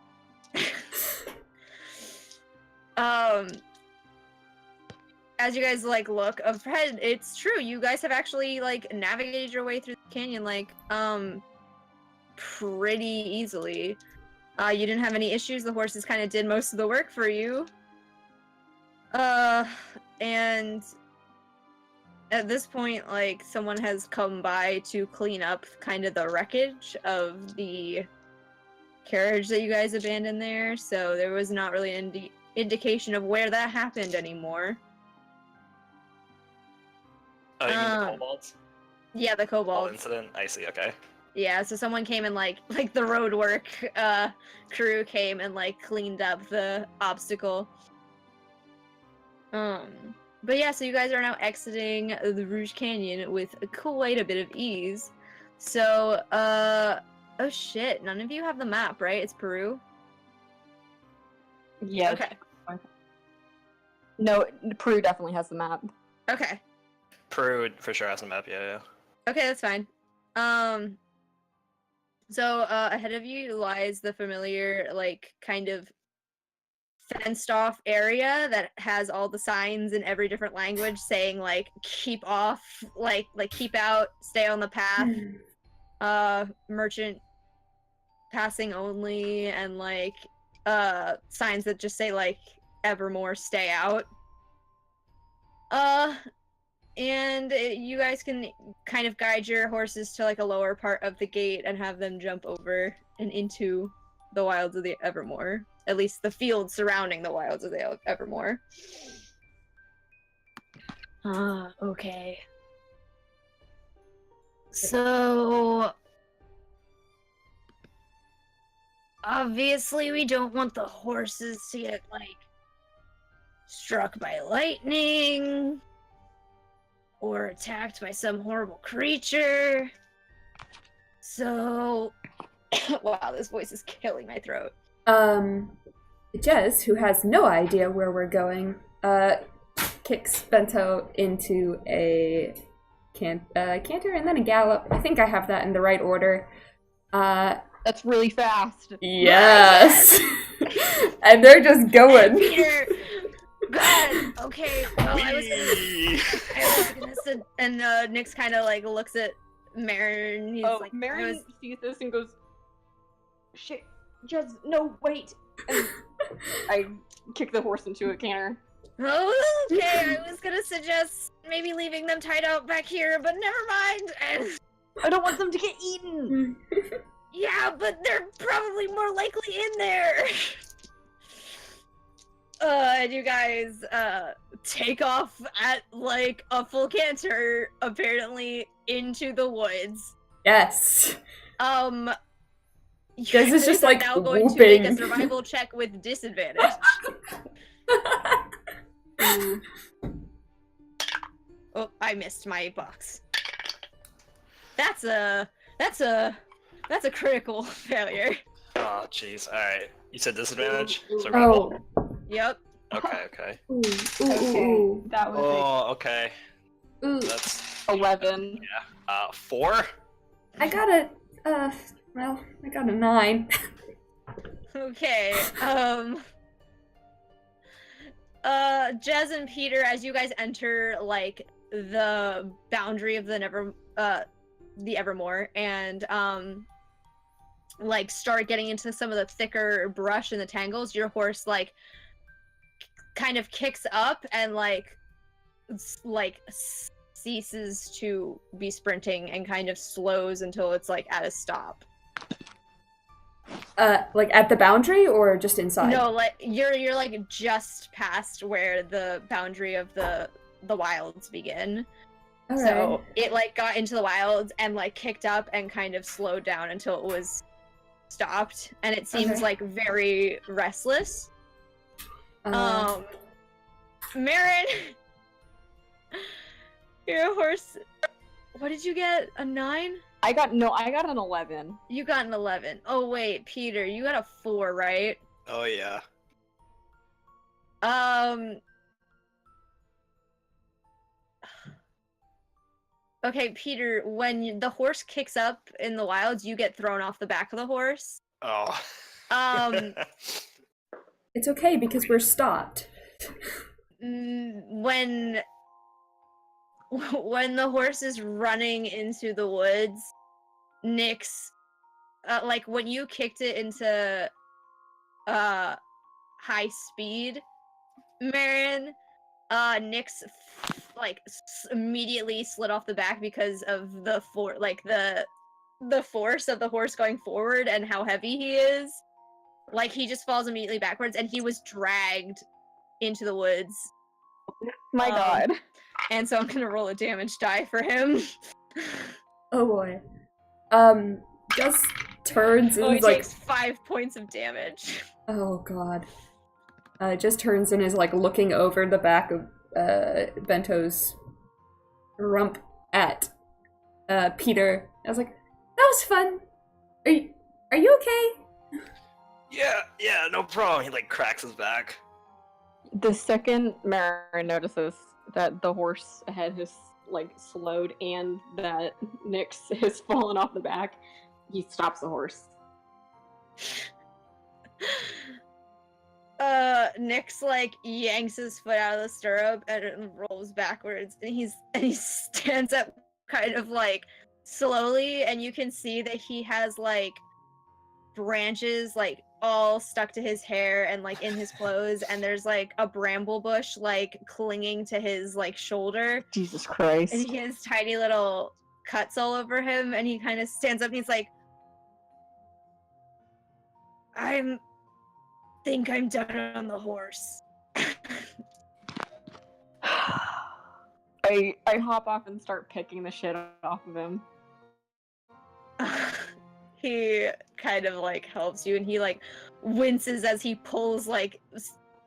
As you guys like look ahead, it's true. You guys have actually like navigated your way through the canyon like pretty easily. You didn't have any issues. The horses kind of did most of the work for you. And at this point, like, someone has come by to clean up kind of the wreckage of the carriage that you guys abandoned there, so there was not really an indication of where that happened anymore. Oh, you mean the kobolds? Yeah, the Whole kobolds. incident? I see, okay. Yeah, so someone came and like the road work crew came and like cleaned up the obstacle. But yeah, so you guys are now exiting the Rouge Canyon with quite a bit of ease. So, oh shit, none of you have the map, right? It's Peru? Yeah. Okay. No, Peru definitely has the map. Okay. Peru for sure has a map, yeah. Okay, that's fine. So, ahead of you lies the familiar, like, kind of fenced off area that has all the signs in every different language saying, like, keep off, like keep out, stay on the path, merchant passing only, and, like, signs that just say, like, evermore, stay out. And you guys can kind of guide your horses to like a lower part of the gate and have them jump over and into the wilds of the Evermore. At least the fields surrounding the wilds of the Evermore. Okay. So... obviously we don't want the horses to get, like, struck by lightning... or attacked by some horrible creature. So... wow, this voice is killing my throat. Jez, who has no idea where we're going, kicks Bento into a canter and then a gallop. I think I have that in the right order. That's really fast. Yes! And they're just going. Peter! God! Okay, well, I was gonna say, and Nyx kind of like looks at Marin. He's like, Marin sees this and goes, "Shit, Jez, no, wait!" And I kick the horse into a canter. Oh, okay. I was gonna suggest maybe leaving them tied out back here, but never mind. I don't want them to get eaten. Yeah, but they're probably more likely in there. And you guys take off at like a full canter, apparently into the woods. Yes. This is just like now going whooping. to make a survival check with disadvantage. Oh, I missed my box. That's a critical failure. Oh, jeez. Alright. You said disadvantage? Survival? Yep. Okay. Ooh, Okay, that was Oh, okay. Ooh. That's 11. 4? I got a, I got a 9. Okay. Jez and Peter, as you guys enter like the boundary of the Evermore, and like start getting into some of the thicker brush and the tangles, your horse like kind of kicks up and like ceases to be sprinting and kind of slows until it's like at a stop. Like at the boundary or just inside? No, like you're like just past where the boundary of the wilds begin. All So right. it like got into the wilds and like kicked up and kind of slowed down until it was stopped, and it seems like very restless. Marin, your horse. What did you get? A 9? I got an 11. You got an 11. Oh wait, Peter, you got a 4, right? Oh, yeah. Okay, Peter, when the horse kicks up in the wilds, you get thrown off the back of the horse. Oh. It's okay because we're stopped. When the horse is running into the woods, Nyx, like when you kicked it into high speed Marin, Nyx immediately slid off the back because of the force of the horse going forward and how heavy he is. Like, he just falls immediately backwards, and he was dragged into the woods. My god. And so I'm gonna roll a damage die for him. Oh boy. Just turns and Oh, he is like, takes 5 points of damage. oh god. Just turns and is like looking over the back of Bento's rump at Peter. I was like, that was fun. Are you okay? Yeah, no problem. He like cracks his back. The second Marin notices that the horse ahead has like slowed and that Nyx has fallen off the back, he stops the horse. Nyx like yanks his foot out of the stirrup and rolls backwards, and he stands up kind of like slowly, and you can see that he has like branches like all stuck to his hair and like in his clothes, and there's like a bramble bush like clinging to his like shoulder, Jesus Christ. and he has tiny little cuts all over him, and he kind of stands up and he's like, I think I'm done on the horse. I hop off and start picking the shit off of him. He kind of like helps you, and he like winces as he pulls like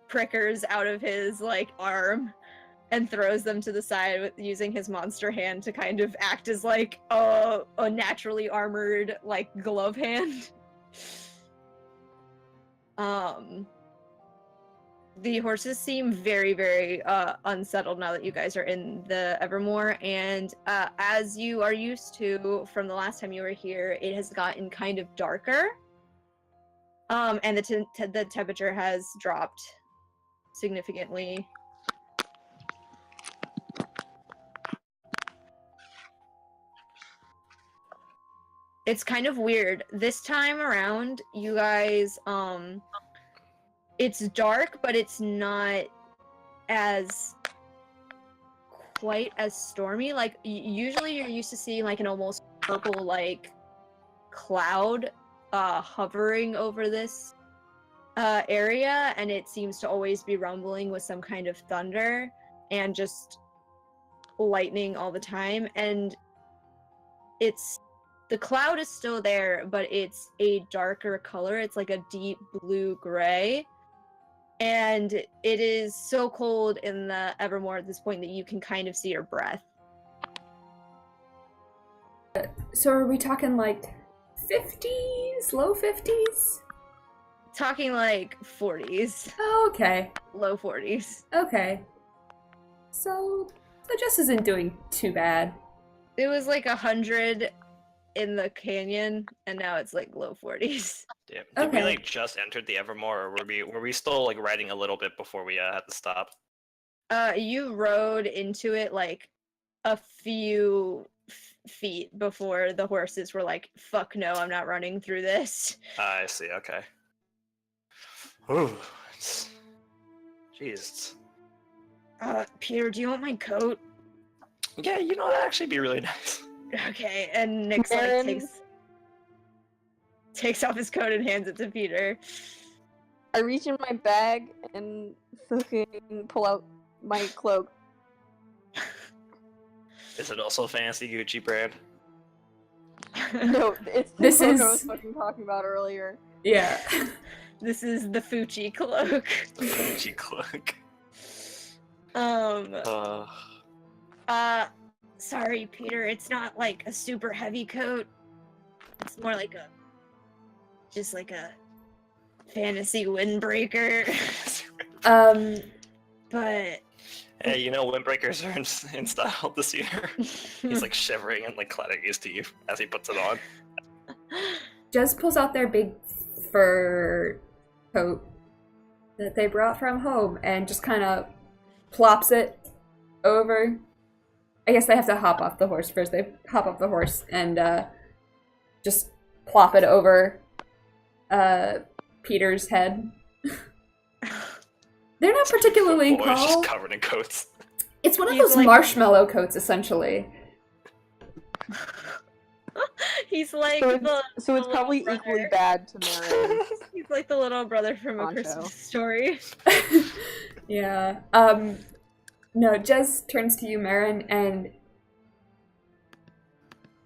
prickers out of his like arm and throws them to the side with using his monster hand to kind of act as like a naturally armored like glove hand. The horses seem very, very unsettled now that you guys are in the Evermore, and as you are used to from the last time you were here, it has gotten kind of darker, and the temperature has dropped significantly. It's kind of weird. This time around, you guys, it's dark, but it's not as quite as stormy. Like, usually you're used to seeing like an almost purple like cloud hovering over this area, and it seems to always be rumbling with some kind of thunder and just lightning all the time. And the cloud is still there, but it's a darker color. It's like a deep blue gray. And it is so cold in the Evermore at this point that you can kind of see your breath. So are we talking like 50s? Low 50s? Talking like 40s. Oh, okay. Low 40s. Okay. So Jess isn't doing too bad. It was like 100 in the canyon, and now it's like low 40s. Damn. Did we Okay. like just entered the Evermore, or were we still like riding a little bit before we had to stop? You rode into it like a few feet before the horses were like, fuck no, I'm not running through this. I see. Okay. Ooh, jeez. Peter, do you want my coat? Yeah, you know that'd actually be really nice. Okay, and Nyx like Aaron. takes off his coat and hands it to Peter. I reach in my bag and fucking pull out my cloak. Is it also fancy Gucci brand? No, it's the This cloak is- I was fucking talking about earlier. Yeah. This is the Fucci cloak. The Gucci cloak. Sorry, Peter, it's not like a super heavy coat. It's more like just like a fantasy windbreaker. But Hey, you know windbreakers are in style this year. He's like shivering and like clattering his teeth as he puts it on. Jess pulls out their big fur coat that they brought from home and just kind of plops it over. I guess they have to hop off the horse first. They hop off the horse and just plop it over Peter's head. They're not particularly Boy, it's just tall. covered in coats. It's one of He's those like- marshmallow coats, essentially. He's like So the it's, so it's little probably brother. equally bad to Marin's. He's like the little brother from A Poncho. Christmas Story. Yeah. No, Jez turns to you, Marin, and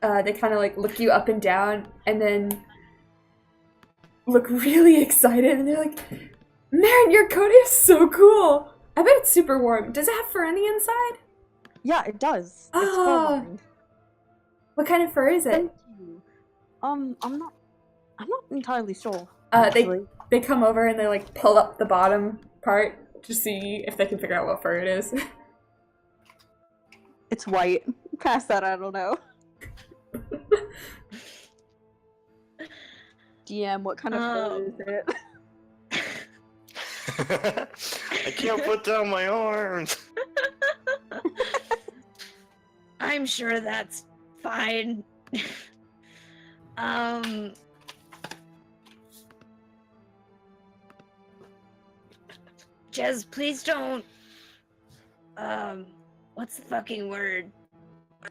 they kind of like look you up and down, and then look really excited, and they're like, "Marin, your coat is so cool! I bet it's super warm. Does it have fur on the inside? Yeah, it does. It's Ah. fur-lined. What kind of fur is it?" Thank you. I'm not entirely sure. They actually. they come over and they like pull up the bottom part to see if they can figure out what fur it is. It's white. Past that, I don't know. DM, what kind of fur is it? I can't put down my arms. I'm sure that's fine. Jez, please don't. What's the fucking word?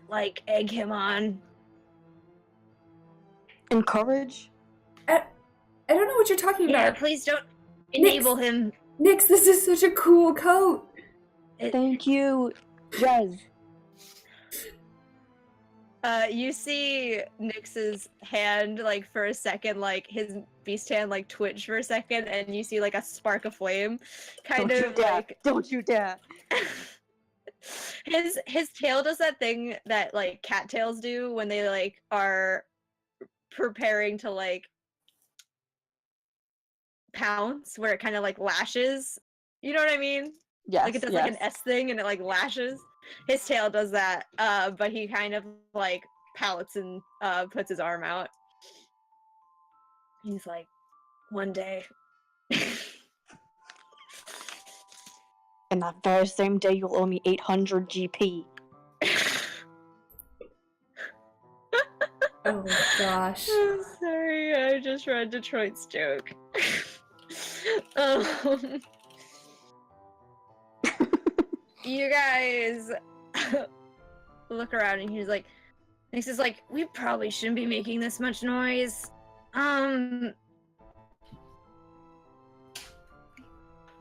Like, egg him on. Encourage? I don't know what you're talking Yeah, about. please don't enable him. Nix, this is such a cool coat. Thank you, Jez. You see Nyx's hand, like, for a second, like, his beast hand, like, twitch for a second, and you see, like, a spark of flame. Kind Don't you of, dare. like... Don't you dare! His tail does that thing that, like, cattails do when they, like, are preparing to, like, pounce, where it kind of, like, lashes. You know what I mean? Yes, Like, it does, like, an S thing, and it, like, lashes. His tail does that, but he kind of, like, pouts and puts his arm out. He's like, one day. And that very same day, you'll owe me 800 GP. Oh gosh. I'm sorry, I just read Detroit's joke. um, you guys look around and he's like, Nyx is like, we probably shouldn't be making this much noise.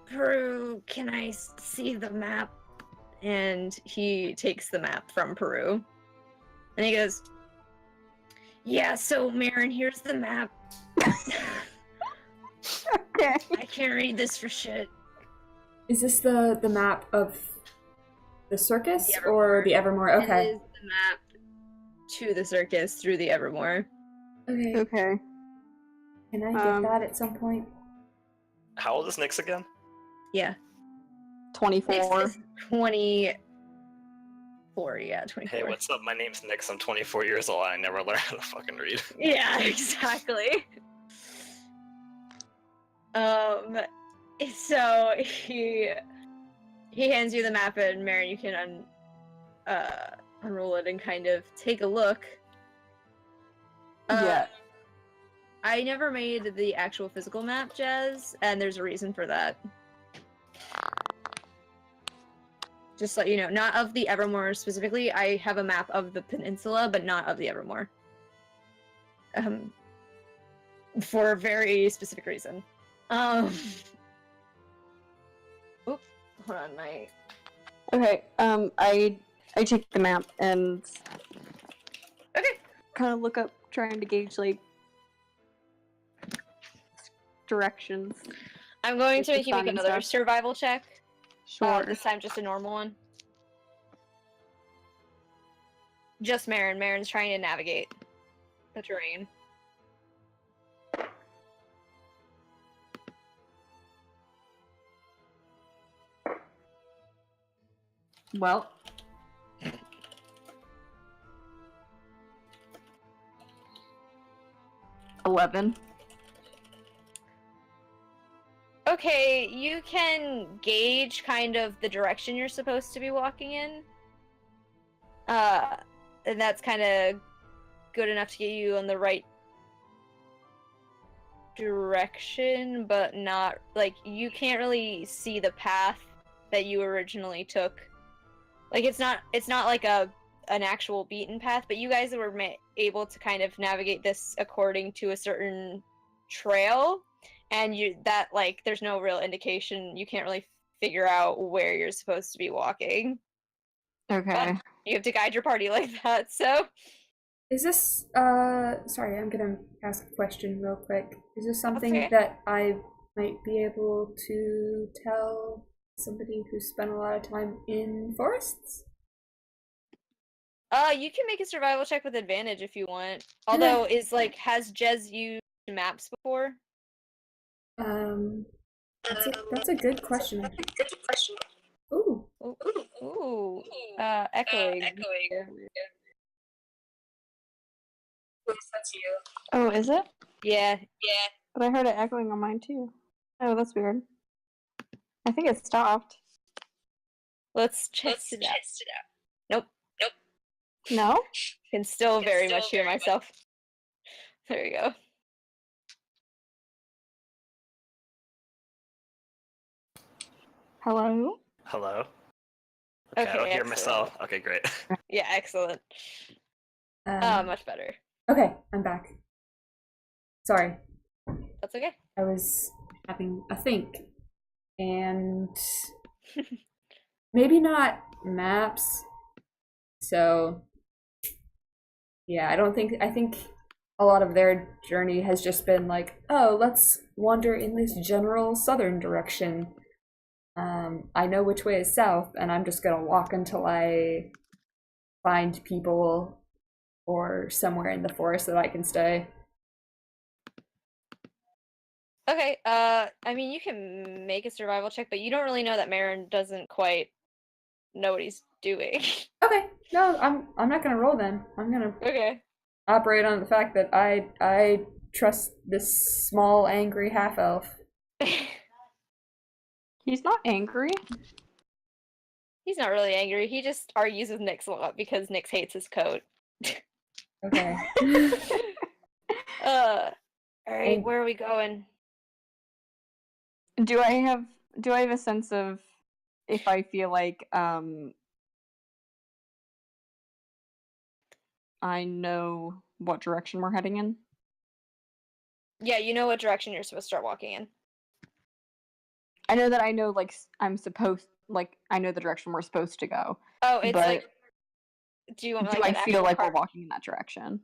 Peru, can I see the map? And he takes the map from Peru. And he goes, yeah, so Marin, here's the map. Okay. I can't read this for shit. Is this the map of the circus The or the Evermore? It Okay. is the map to the circus through the Evermore. Okay. Okay. Can I get that at some point? How old is Nyx again? Yeah. 24. Nyx is 24, yeah, 24. Hey, what's up? My name's Nyx. I'm 24 years old. I never learned how to fucking read. Yeah, exactly. So he hands you the map, and Marin, you can unroll it and kind of take a look. Yeah. I never made the actual physical map, Jez, and there's a reason for that. Just so you know, not of the Evermore specifically. I have a map of the peninsula, but not of the Evermore. For a very specific reason. Oop, hold on, my... Okay, I take the map and Okay. kind of look up, trying to gauge, like, directions. I'm going Just to make you make finding another stuff. survival check. Sure. This time just a normal one. Just Marin. Marin's trying to navigate the terrain. Well. $11. Okay, you can gauge kind of the direction you're supposed to be walking in. And that's kind of good enough to get you on the right direction, but not like you can't really see the path that you originally took. Like it's not like an actual beaten path, but you guys were able to kind of navigate this according to a certain trail, and there's no real indication. You can't really figure out where you're supposed to be walking. Okay. But you have to guide your party like that, so. Is this, sorry, I'm gonna ask a question real quick. Is this something Okay. that I might be able to tell somebody who spent a lot of time in forests? You can make a survival check with advantage if you want. Although, has Jez used maps before? That's a good question. Ooh. Ooh. Echoing. Oh, is it? Yeah. But I heard it echoing on mine too. Oh, that's weird. I think it stopped. Let's test it out. Nope. No? Can still very much hear myself. There you go. Hello? Hello. Okay, I don't hear excellent. myself. Okay, great. Yeah, excellent. Much better. Okay, I'm back. Sorry, That's okay. I was having a think. And maybe not maps. So, yeah, I think a lot of their journey has just been like, oh, let's wander in this general southern direction. I know which way is south, and I'm just gonna walk until I find people or somewhere in the forest that I can stay. Okay, I mean, you can make a survival check, but you don't really know that Marin doesn't quite know what he's doing. Okay, no, I'm not gonna roll then. I'm gonna Okay. operate on the fact that I trust this small angry half elf. He's not angry. He's not really angry. He just argues with Nyx a lot because Nyx hates his coat. Okay. Alright, And- where are we going? Do I have a sense of if I feel like I know what direction we're heading in? Yeah, you know what direction you're supposed to start walking in. I know that I know I know the direction we're supposed to go. Oh, it's but like, do you want do like I an feel actual like card? we're walking in that direction?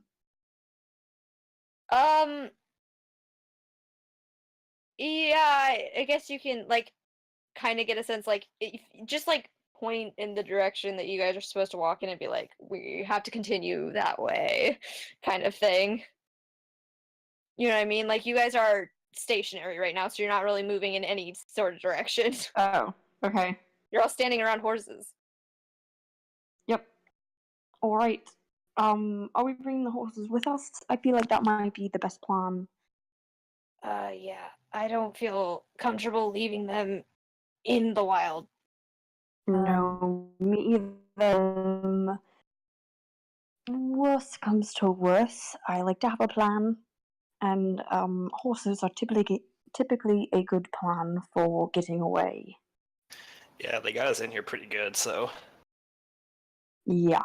Yeah, I guess you can like kind of get a sense like if, just like point in the direction that you guys are supposed to walk in and be like, we have to continue that way, kind of thing. You know what I mean? Like you guys are stationary right now, so you're not really moving in any sort of direction. Oh, okay. You're all standing around horses. Yep. All right. Are we bringing the horses with us? I feel like that might be the best plan. Yeah. I don't feel comfortable leaving them in the wild. No, me either. Worst comes to worse, I like to have a plan, and horses are typically a good plan for getting away. Yeah, they got us in here pretty good, so. Yeah.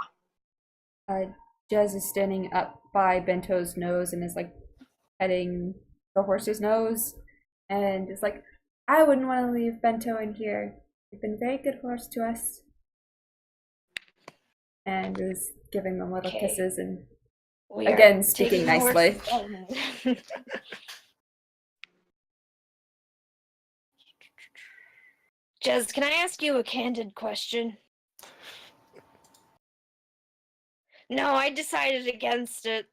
Jez is standing up by Bento's nose and is like petting the horse's nose, and is like, I wouldn't want to leave Bento in here. You've been a very good horse to us. And is giving them little kisses and We again are speaking taking the nicely. horses. Jez, can I ask you a candid question? No, I decided against it.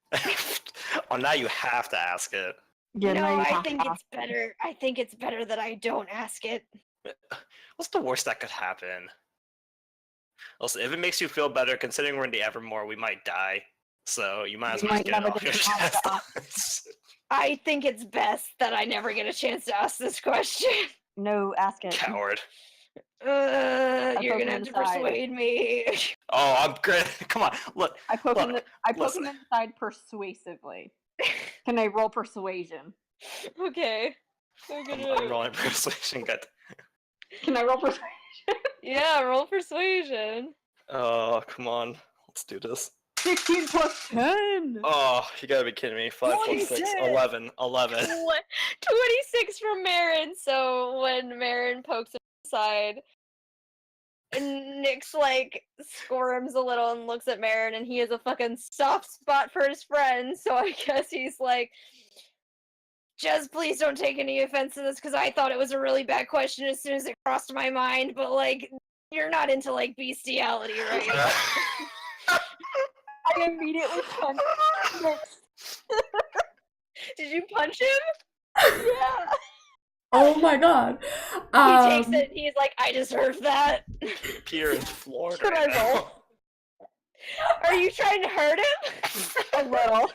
Oh, now you have to ask it. Yeah, No, now you I have think to it's better. I think it's better that I don't ask it. What's the worst that could happen? Also, if it makes you feel better, considering we're in the Evermore, we might die. So you might as You well might just get it never off get your a chance to chest. I think it's best that I never get a chance to ask this question. No, ask it. Coward. You're poke gonna him have in to the side. persuade me. Oh, I'm good. Come on, look. I poke him look, in the listen. side persuasively. Can I roll persuasion? Okay. I'm I'm gonna. rolling persuasion. Good. Can I roll persuasion? Yeah, roll persuasion. Oh, come on. Let's do this. 16 plus 10! Oh, you gotta be kidding me. 5 plus 6, 26. 11. 11. 26 from Marin. So when Marin pokes him aside, and Nyx like squirms a little and looks at Marin, and he has a fucking soft spot for his friend. So I guess he's like, "Just please don't take any offense to this, because I thought it was a really bad question as soon as it crossed my mind. But like, you're not into like bestiality, right?" I immediately punched Nyx. Did you punch him? Yeah! Oh my god. He takes it. He's like, "I deserve that." Peter is floored Should right I roll? now. Are you trying to hurt him? A little.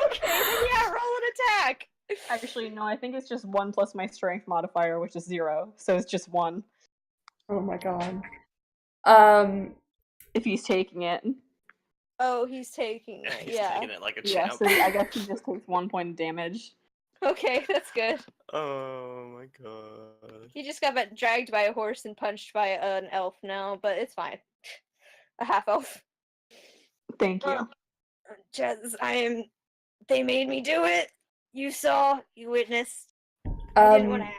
Okay, then yeah, roll an attack. Actually, no, I think it's just 1 plus my strength modifier, which is 0. So it's just 1 Oh my god. if he's taking it. Oh, he's taking it. He's Yeah. taking it like a Yeah, champ. so I guess he just takes 1 point of damage. Okay, that's good. Oh my god. He just got dragged by a horse and punched by an elf now, but it's fine. A half elf. Thank you. Jez, they made me do it. You saw, you witnessed. I didn't want to ask.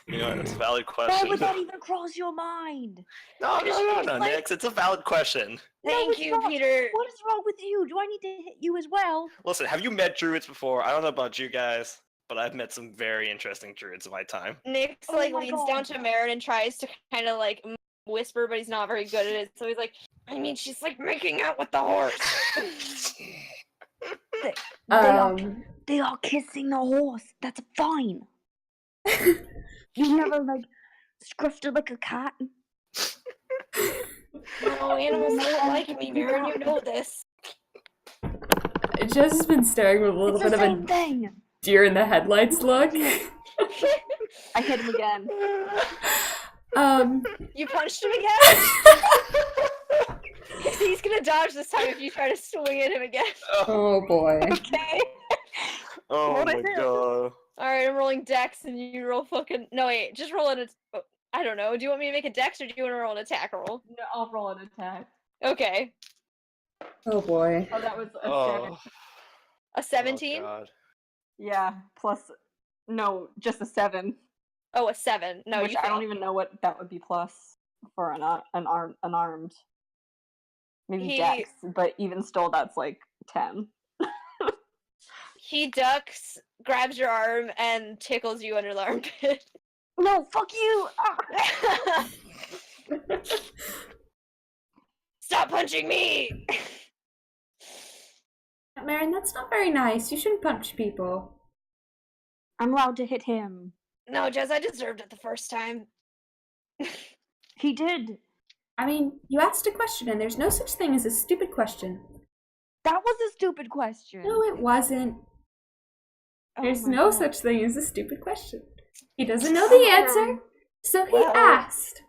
You know, it's a valid Why question. would that even cross your mind? No, Like- Nyx, it's a valid question. Thank it's you, not. Peter. What is wrong with you? Do I need to hit you as well? Listen, have you met druids before? I don't know about you guys, but I've met some very interesting druids in my time. Nyx Oh like my leans God. down to Marin and tries to kind of like whisper, but he's not very good at it. So he's like, "I mean, she's like making out with the horse." They are kissing the horse. That's fine. You never like scruffed it like a cat. No, animals don't like me, Marin. You know this. Jez has been staring with a little It's the bit of same a thing. deer in the headlights look. I hit him again. You punched him again? He's gonna dodge this time if you try to swing at him again. Oh boy. Okay. Oh What my is it? god. Alright, I'm rolling dex and you roll fucking. No, wait, just roll an. I don't know. Do you want me to make a dex or do you want to roll an attack roll? No, I'll roll an attack. Okay. Oh boy. Oh, that was a 7. Oh, A 17? God. Yeah, plus. No, just a 7. Oh, a 7. No, which you I don't failed. even know what that would be plus for unarmed. Maybe He- dex, but even still, that's like 10. He ducks, grabs your arm, and tickles you under the armpit. No, fuck you. Ah. Stop punching me! Marin, that's not very nice. You shouldn't punch people. I'm allowed to hit him. No, Jez, I deserved it the first time. He did. I mean, you asked a question and there's no such thing as a stupid question. That was a stupid question. No, it wasn't. Oh There's my no God. such thing as a stupid question. He doesn't know the answer, so he Well- asked.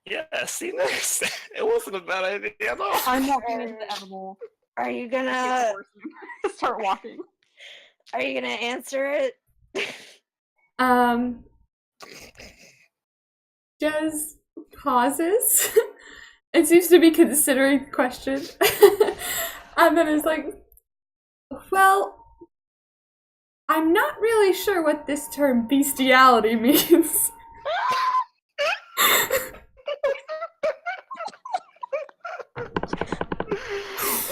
Yeah, see, Nyx, it wasn't a bad idea at all. I'm walking into the animal. Are you Get the gonna horse and start walking. Are you gonna answer it? Jez pauses and seems to be considering the question. And then is like, well, I'm not really sure what this term bestiality means.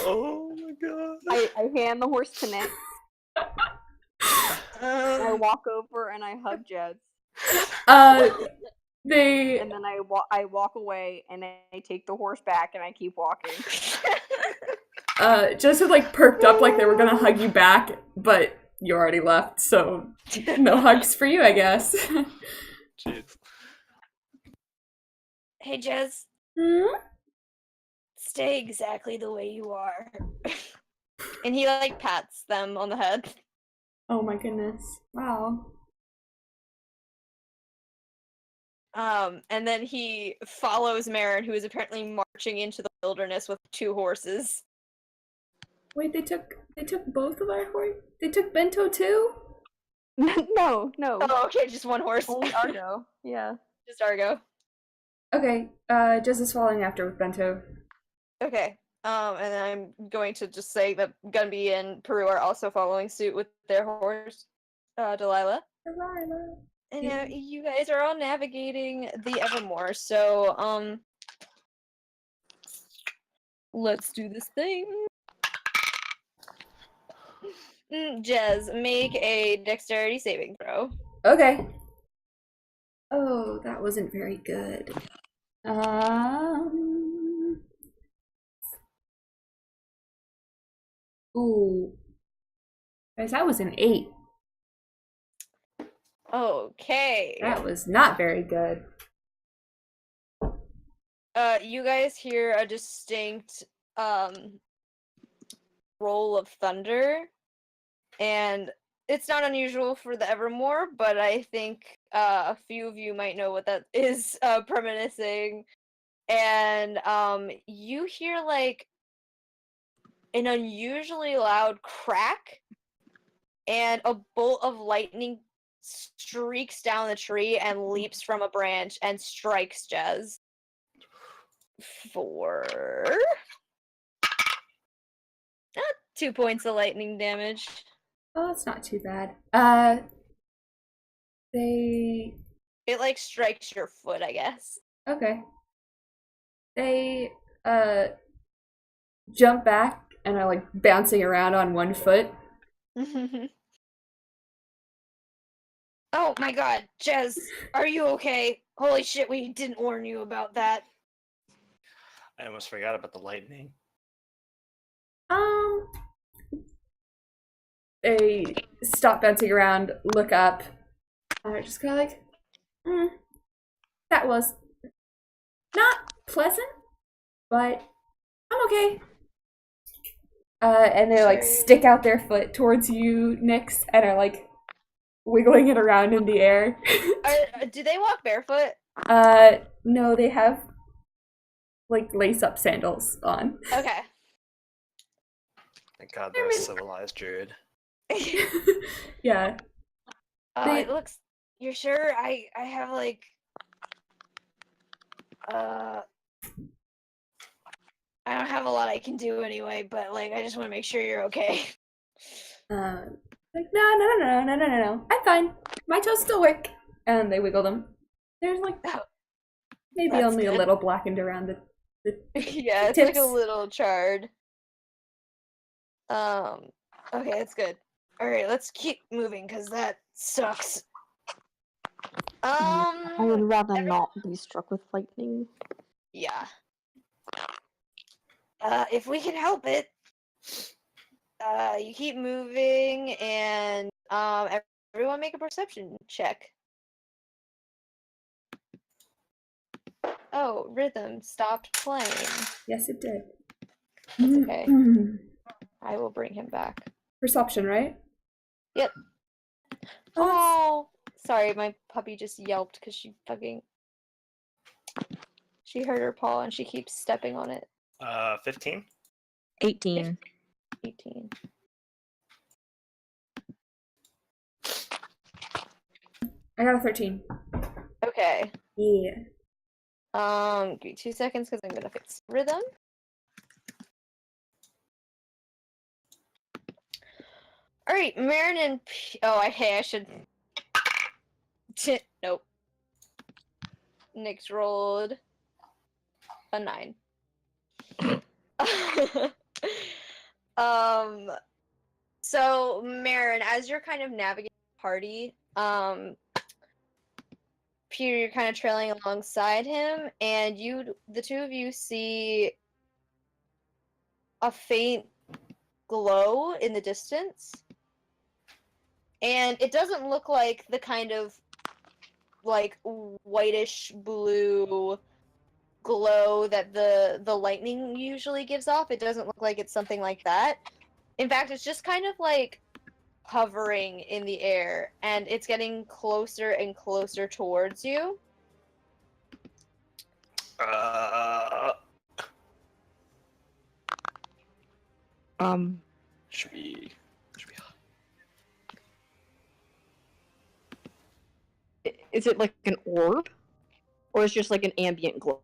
Oh my god. I hand the horse to Nick. I Um, walk over and I hug Jed. They And then I walk away and I take the horse back and I keep walking. Jez had like perked up like they were gonna hug you back, but you already left, so no hugs for you, I guess. Jeez. Hey, Jez, Hmm? stay exactly the way you are. And he like pats them on the head. Oh my goodness. Wow. And then he follows Marin, who is apparently marching into the wilderness with 2 horses. Wait, they took both of our horses? They took Bento too? No. Oh, okay, just one horse. Only Argo. Yeah. Just Argo. Okay, Jez is following after with Bento. Okay. And then I'm going to just say that Gunby and Peru are also following suit with their horse, Delilah. Delilah. And now you guys are all navigating the Evermore, so, let's do this thing. Jez, make a dexterity saving throw. Okay. Oh, that wasn't very good. Ooh. Guys, that was an 8. Okay. That was not very good. You guys hear a distinct, roll of thunder, and it's not unusual for the Evermore, but I think a few of you might know what that is reminiscing. And you hear like an unusually loud crack, and a bolt of lightning streaks down the tree and leaps from a branch and strikes Jez for 2 points of lightning damage. Oh, that's not too bad. They... It like strikes your foot, I guess. Okay. They, jump back and are like bouncing around on one foot. Oh my god, Jez, are you okay? Holy shit, we didn't warn you about that. I almost forgot about the lightning. They stop bouncing around, look up, and are just kind of like, that was not pleasant, but I'm okay. And they like stick out their foot towards you, Nyx, and are like wiggling it around in the air. Do they walk barefoot? No, they have like lace-up sandals on. Okay. Thank God they're a civilized druid. Yeah. It looks. You're sure? I have like. I don't have a lot I can do anyway, but like I just want to make sure you're okay. Like no. I'm fine. My toes still work. And they wiggle them. There's like maybe That's only good. a little blackened around the Yeah, it's tips. like a little charred. Okay, that's good. Alright, let's keep moving, because that sucks. I would rather not be struck with lightning. Yeah. If we can help it, you keep moving, and, everyone make a perception check. Oh, Rhythm stopped playing. Yes, it did. That's okay. I will bring him back. Perception, right? Yep. Oh, sorry, my puppy just yelped because she hurt her paw and she keeps stepping on it. 15? 18. 18. I got a 13. Okay. Yeah. Give me 2 seconds because I'm gonna fix Rhythm. All right, Marin and I should. Nope. Nyx rolled a 9. So Marin, as you're kind of navigating the party, Peter, you're kind of trailing alongside him, and the two of you see a faint glow in the distance. And it doesn't look like the kind of like whitish blue glow that the lightning usually gives off. It doesn't look like it's something like that. In fact, it's just kind of like hovering in the air, and it's getting closer and closer towards you. Should be. Is it like an orb? Or is it just like an ambient glow?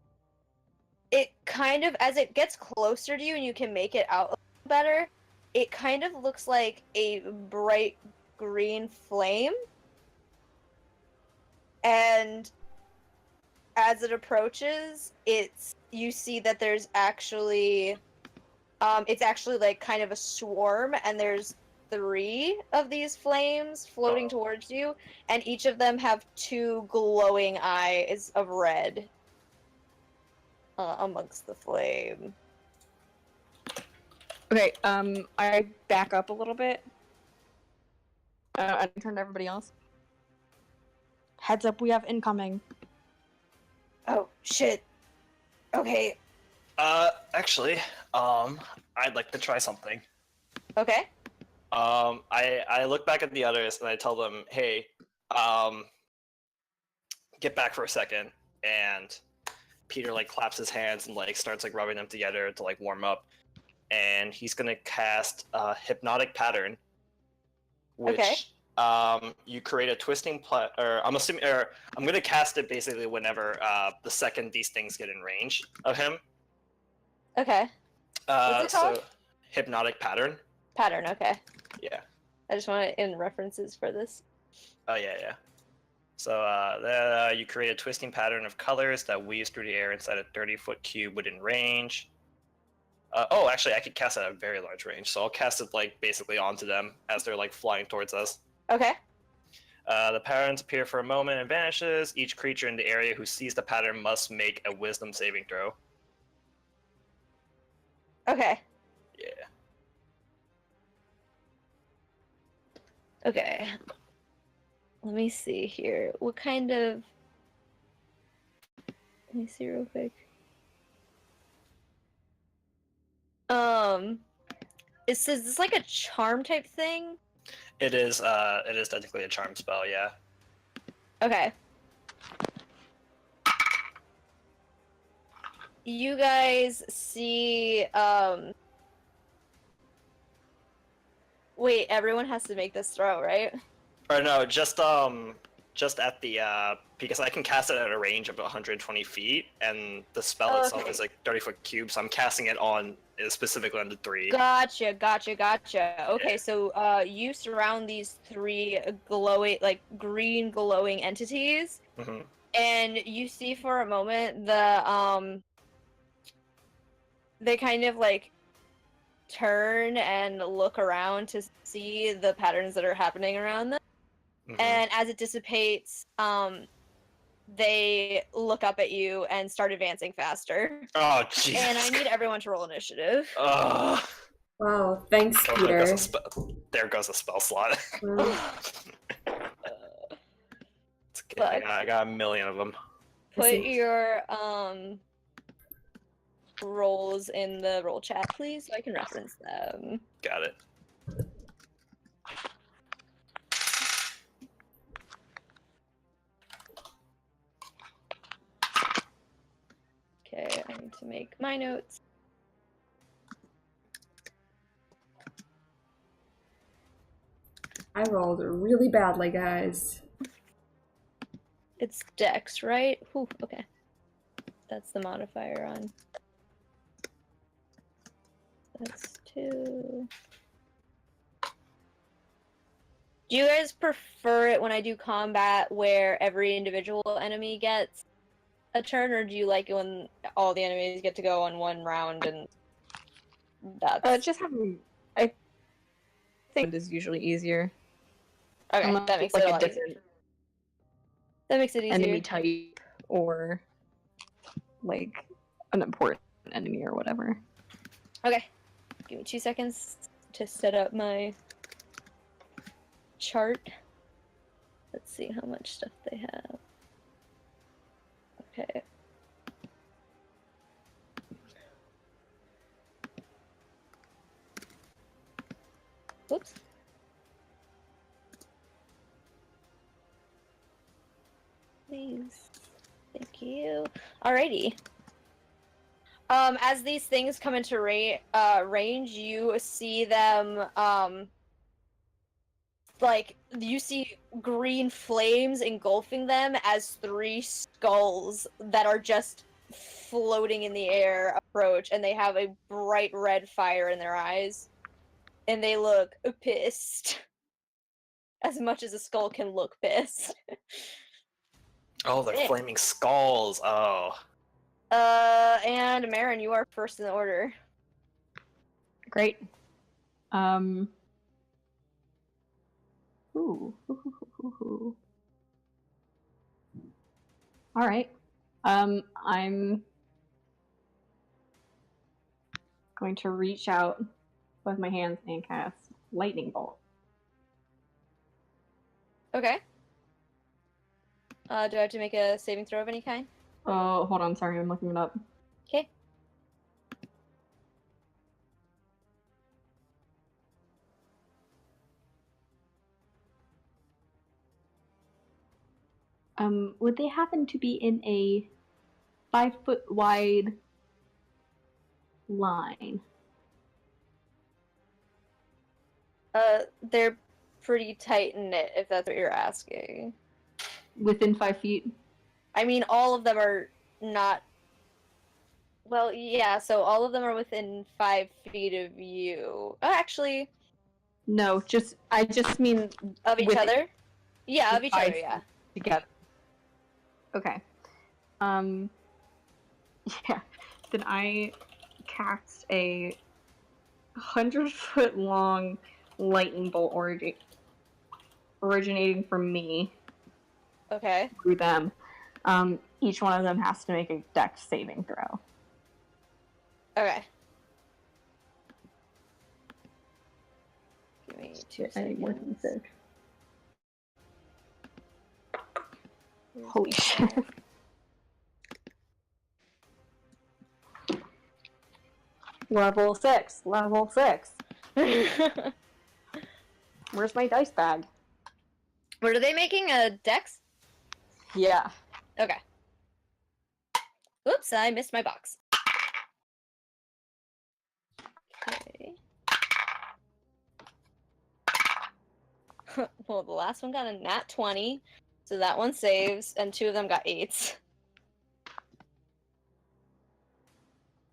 It kind of, as it gets closer to you and you can make it out a little better, it kind of looks like a bright green flame. And as it approaches, you see that there's actually it's actually like kind of a swarm, and there's 3 of these flames floating towards you, and each of them have 2 glowing eyes of red amongst the flame. Okay, I back up a little bit. I turn to everybody else. Heads up, we have incoming. Oh, shit. Okay. Actually, I'd like to try something. Okay. I look back at the others and I tell them, hey, get back for a second. And Peter like claps his hands and like starts like rubbing them together to like warm up. And he's gonna cast a hypnotic pattern, which you create a twisting I'm gonna cast it basically whenever the second these things get in range of him. Okay. What's it called? So hypnotic pattern. Pattern, okay. Yeah. I just want it in references for this. Oh yeah. So you create a twisting pattern of colors that weaves through the air inside a 30-foot cube within range. Actually, I could cast it at a very large range, so I'll cast it like basically onto them as they're like flying towards us. Okay. The patterns appear for a moment and vanishes. Each creature in the area who sees the pattern must make a wisdom saving throw. Okay. Yeah. Okay. Let me see here. What kind of... Let me see real quick. Is this like a charm type thing? It is technically a charm spell, yeah. Okay. You guys see, wait, everyone has to make this throw, right? Or no, just at the, because I can cast it at a range of 120 feet, and the spell itself is like 30-foot cube, so I'm casting it on, specifically on the 3. Gotcha. Okay, so, you surround these 3 glowing, like, green glowing entities, and you see for a moment they kind of, like, turn and look around to see the patterns that are happening around them. And as it dissipates, they look up at you and start advancing faster. Oh, jeez. And I need everyone to roll initiative. Wow, thanks, Peter. There goes a spell slot. It's okay. I got a million of them. Put your rolls in the roll chat, please, so I can reference them. Got it. Okay, I need to make my notes. I rolled really badly, guys. It's Dex, right? Whew, okay. That's the modifier on. That's 2. Do you guys prefer it when I do combat where every individual enemy gets a turn, or do you like it when all the enemies get to go on one round and that's... Just have them... I think it is usually easier. Okay, that makes it a lot easier. That makes it easier. Enemy type, or like an important enemy or whatever. Okay. Give me 2 seconds to set up my chart. Let's see how much stuff they have. Okay. Whoops. Please. Thank you. Alrighty. As these things come into range, you see them, like you see green flames engulfing them as 3 skulls that are just floating in the air approach, and they have a bright red fire in their eyes, and they look pissed. As much as a skull can look pissed. Oh, they're Yeah. flaming skulls. Oh. And Marin, you are first in the order. Great. Ooh. All right. I'm going to reach out with my hands and cast lightning bolt. Okay. Do I have to make a saving throw of any kind? Oh, hold on. Sorry, I'm looking it up. Okay. Would they happen to be in a 5-foot wide line? They're pretty tight knit, if that's what you're asking. Within 5 feet? I mean, all of them are not. Well, yeah, so all of them are within 5 feet of you. Oh, actually, No, I just mean of each with- other? Yeah, of each other, 5 yeah. together. Okay. Yeah. Then I cast a 100-foot long lightning bolt originating from me Okay. through them. Each one of them has to make a dex saving throw. Okay. Give me 2 I need more than seconds. 6. Holy shit. Level 6. Where's my dice bag? What are they making? A dex? Yeah. Okay. Oops, I missed my box. Okay. Well, the last one got a nat 20, so that one saves, and 2 of them got 8s.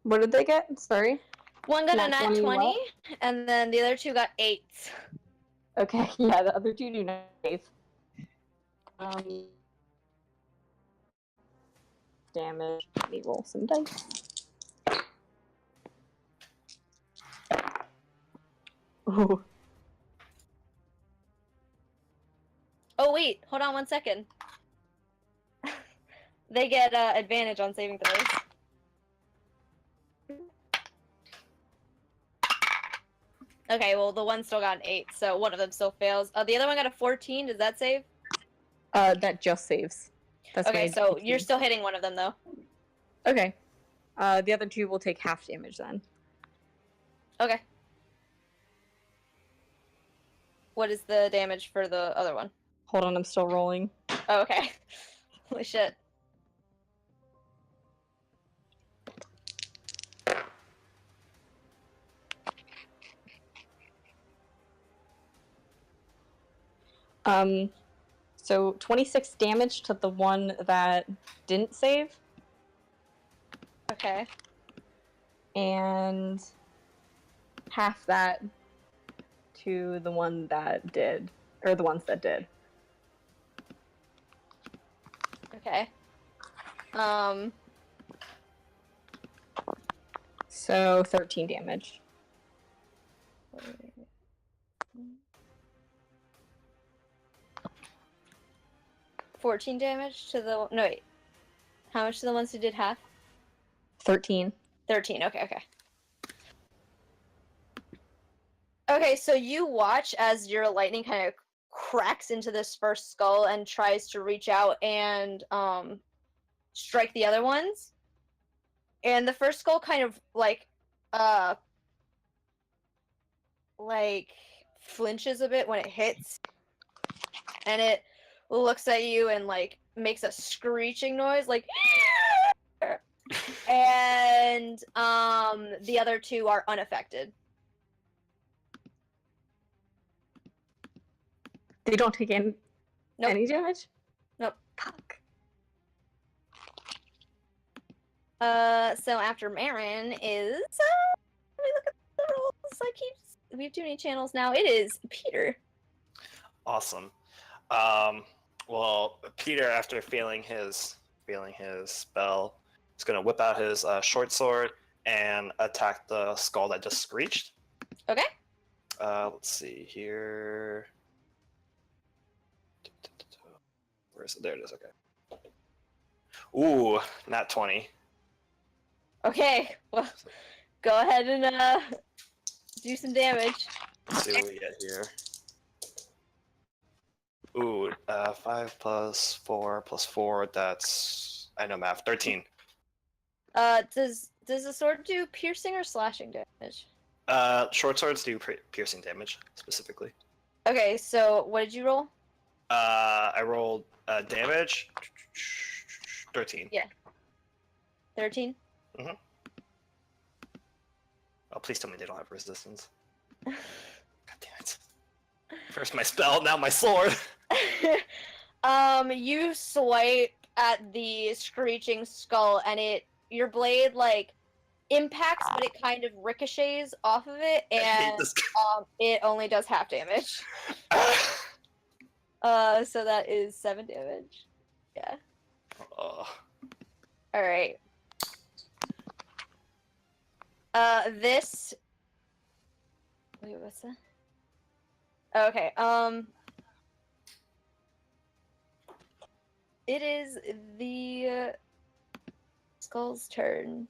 What did they get? Sorry. One got a Nat nat 20 20, what? and then the other 2 got 8s. Okay, yeah, the other 2 do not save. Damage. Let me roll some dice. Ooh. Oh, wait, hold on 1 second. They get advantage on saving throws. Okay, well, the one still got an 8, so one of them still fails. The other one got a 14. Does that save? That just saves. That's Okay, my so DC. you're still hitting one of them, though. Okay. The other 2 will take half damage then. Okay. What is the damage for the other one? Hold on, I'm still rolling. Oh, okay. Holy shit. So 26 damage to the one that didn't save, Okay. and half that to the one that did, or the ones that did. Okay. So 13 damage. 14 damage to the... No, wait. How much to the ones who did half? 13. 13, okay. Okay, so you watch as your lightning kind of cracks into this first skull and tries to reach out and strike the other ones. And the first skull kind of like flinches a bit when it hits. And it looks at you and like makes a screeching noise like and the other 2 are unaffected. They don't take Nope. any damage? Nope. Fuck. So after Marin is, let me look at the rolls. We have too many channels now. It is Peter. Awesome. Well, Peter, after failing his spell, is going to whip out his short sword and attack the skull that just screeched. Okay. Let's see here. Where is it? There it is. Okay. Ooh, nat 20. Okay. Well, go ahead and do some damage. Let's see what we get here. Ooh, 5 plus 4 plus 4, that's, I know math, 13. Does the sword do piercing or slashing damage? Short swords do piercing damage, specifically. Okay, so what did you roll? I rolled damage, 13. Yeah. 13? Oh, please tell me they don't have resistance. God damn it. First my spell, now my sword. You swipe at the screeching skull, and your blade like impacts, but it kind of ricochets off of it, I hate and this. it only does half damage. So that is 7 damage. Yeah. Oh. All right. This. Wait, what's that? Okay. It is the skull's turn.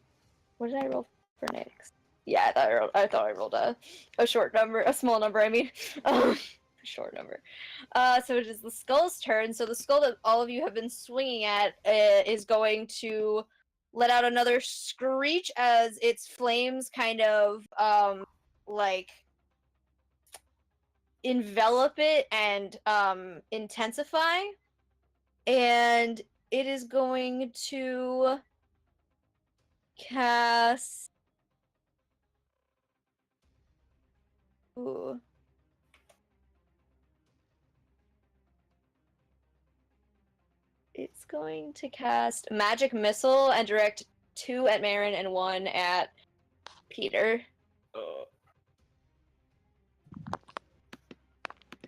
What did I roll for next? Yeah, I thought I rolled a short number, a small number. I mean, a short number. So it is the skull's turn. So the skull that all of you have been swinging at is going to let out another screech as its flames kind of like envelop it and intensify. And it is going to cast. Ooh. It's going to cast Magic Missile and direct 2 at Marin and 1 at Peter.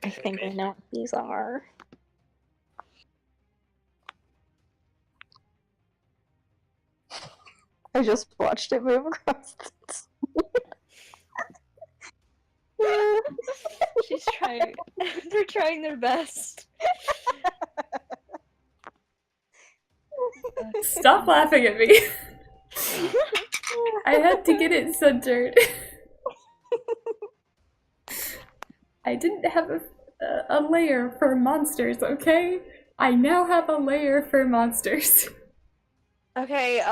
I think I know what these are. I just watched it move across the She's trying. They're trying their best. Stop laughing at me. I had to get it centered. I didn't have a layer for monsters, okay? I now have a layer for monsters. Okay,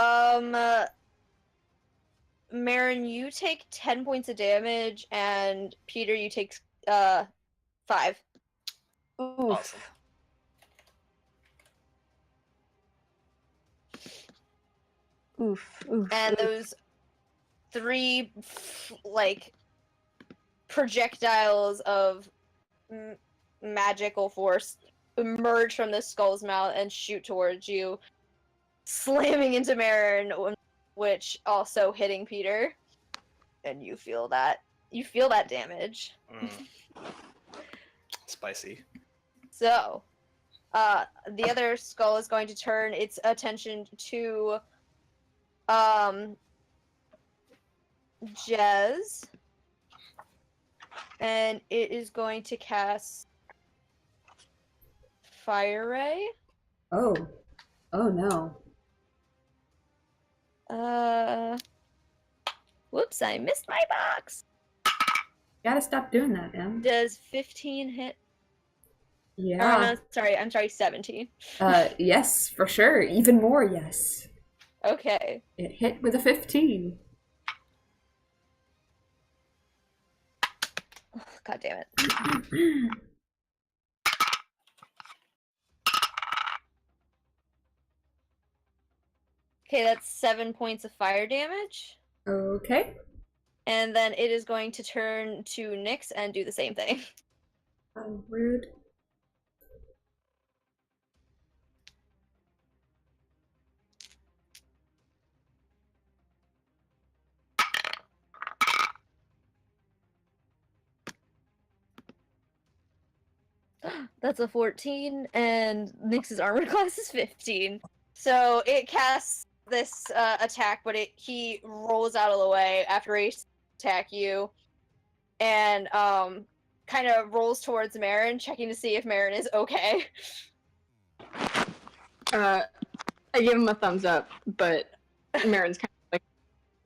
Marin, you take 10 points of damage, and Peter, you take 5. Oof. Awesome. Oof. And those 3 like projectiles of magical force emerge from the skull's mouth and shoot towards you, slamming into Marin, which also hitting Peter. And you feel that damage. Spicy. So, the other skull is going to turn its attention to Jez, and it is going to cast Fire Ray. Oh no. Whoops, I missed my box. Gotta stop doing that, Em. Does 15 hit? Yeah. Oh, no, sorry, I'm sorry, 17. Yes, for sure. Even more, yes. Okay. It hit with a 15. Oh, God damn it. Okay, that's 7 points of fire damage. Okay. And then it is going to turn to Nyx and do the same thing. Rude. That's a 14, and Nyx's armor class is 15. So it casts this attack, but he rolls out of the way after he attack you, and kind of rolls towards Marin, checking to see if Marin is okay. I give him a thumbs up, but Marin's kind of like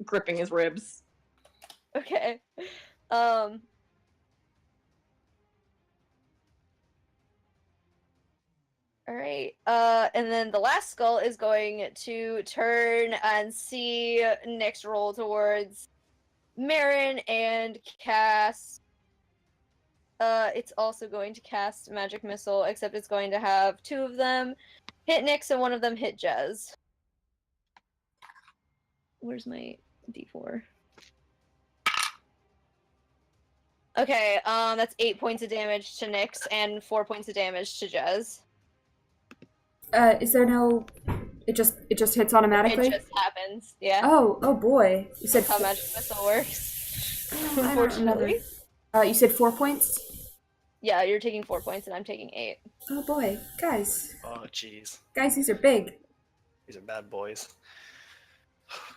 gripping his ribs. Okay. Alright, and then the last skull is going to turn and see Nyx roll towards Marin and cast... it's also going to cast Magic Missile, except it's going to have 2 of them hit Nyx and 1 of them hit Jez. Where's my d4? Okay, that's 8 points of damage to Nyx and 4 points of damage to Jez. Is there no? It just hits automatically. It just happens, yeah. Oh boy! You said That's how Magic Missile works. I don't Unfortunately. remember. You said 4 points. Yeah, you're taking 4 points and I'm taking 8. Oh boy, guys, Oh, jeez. these are big. These are bad boys.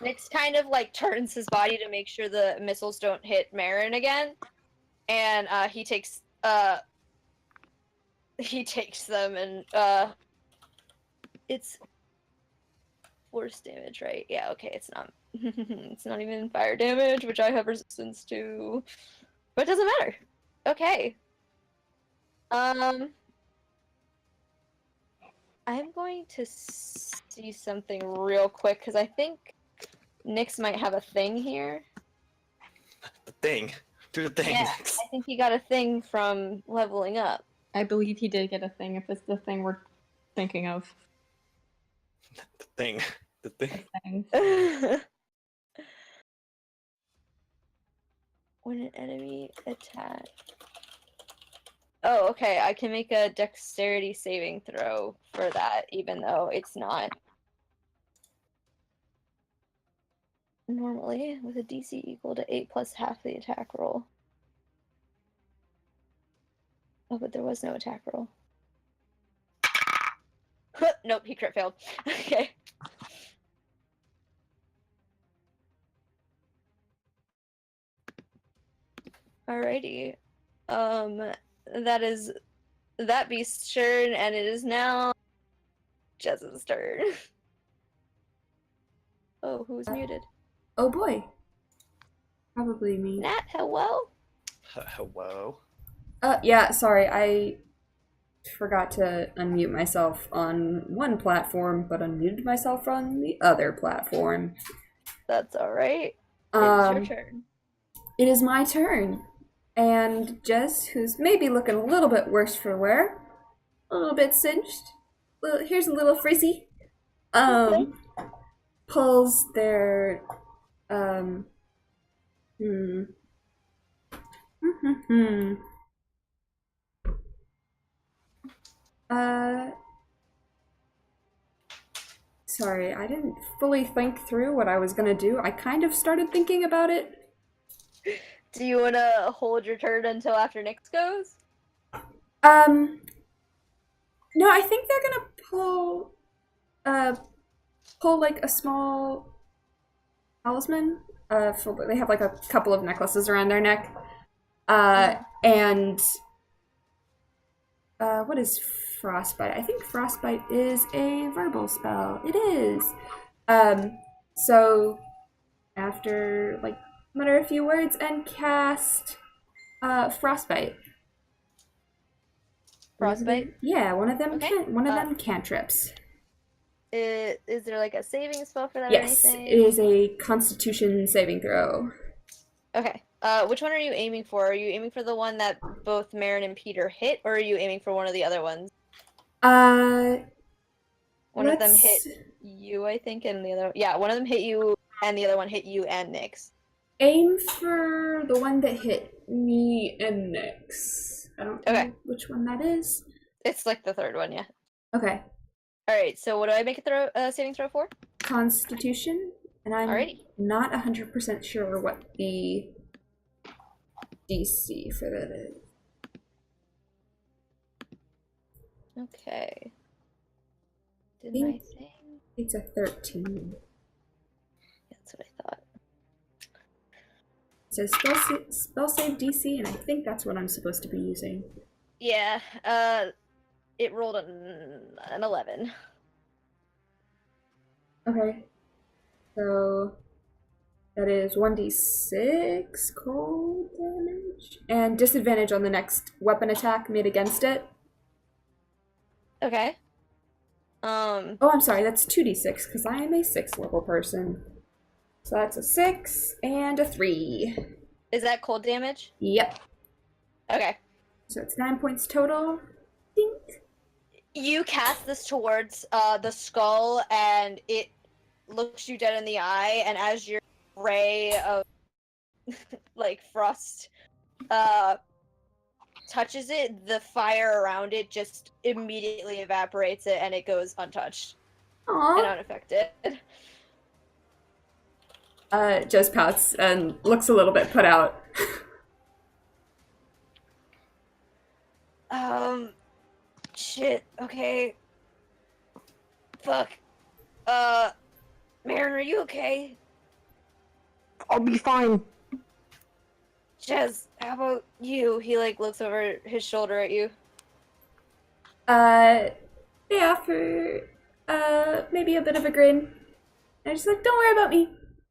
Nyx kind of like turns his body to make sure the missiles don't hit Marin again, and he takes them, and it's force damage, right? Yeah, okay, it's not it's not even fire damage, which I have resistance to, but it doesn't matter. Okay. I'm going to see something real quick because I think Nyx might have a thing here. The thing. Do the thing. Yeah, I think he got a thing from leveling up. I believe he did get a thing, if it's the thing we're thinking of. The thing. The thing. Thing. When an enemy attack. Oh, okay. I can make a dexterity saving throw for that, even though it's not normally with a DC equal to 8 plus half the attack roll. Oh, but there was no attack roll. Nope, he crit failed. Okay. Alrighty. That is that beast's turn, and it is now Jez's turn. Oh, who's muted? Oh boy, probably me. Nat, hello? Hello. Yeah, sorry, I forgot to unmute myself on one platform, but unmuted myself on the other platform. That's alright. It's your turn. It is my turn. And Jez, who's maybe looking a little bit worse for wear, a little bit cinched, here's a little frizzy, pulls their, sorry, I didn't fully think through what I was gonna do. I kind of started thinking about it. Do you want to hold your turn until after Nyx goes? No, I think they're gonna pull like a small talisman. They have like a couple of necklaces around their neck. And what is frostbite? I think frostbite is a verbal spell. It is. So after like mutter a few words and cast frostbite. Frostbite? Yeah, one of them Okay. them cantrips. Is there like a saving spell for that Yes, or anything? it is a Constitution saving throw. Okay. Which one are you aiming for? Are you aiming for the one that both Marin and Peter hit, or are you aiming for one of the other ones? One of them hit you, I think, and the other... Yeah, one of them hit you, and the other one hit you and Nyx. Aim for the one that hit me and Nyx. I don't know which one that is. It's like the third one, yeah. Okay. Alright, so what do I make a saving throw for? Constitution, and I'm not 100% sure what the DC for that is. Okay. Did Think- my thing? It's a 13. That's what I thought. It says spell save DC, and I think that's what I'm supposed to be using. Yeah, it rolled an 11. Okay. So that is 1d6 cold damage. And disadvantage on the next weapon attack made against it. Okay. Oh, I'm sorry, that's 2d6, because I am a 6th level person. So that's a 6 and a 3. Is that cold damage? Yep. Okay. So it's 9 points total. Dink. You cast this towards the skull, and it looks you dead in the eye, and as your ray of like frost touches it, the fire around it just immediately evaporates it, and it goes untouched and Aww. unaffected. Just pouts and looks a little bit put out. Shit, okay. Fuck. Marin, are you okay? I'll be fine. Jez, how about you? He, like, looks over his shoulder at you. They offer, maybe a bit of a grin. And just like, don't worry about me.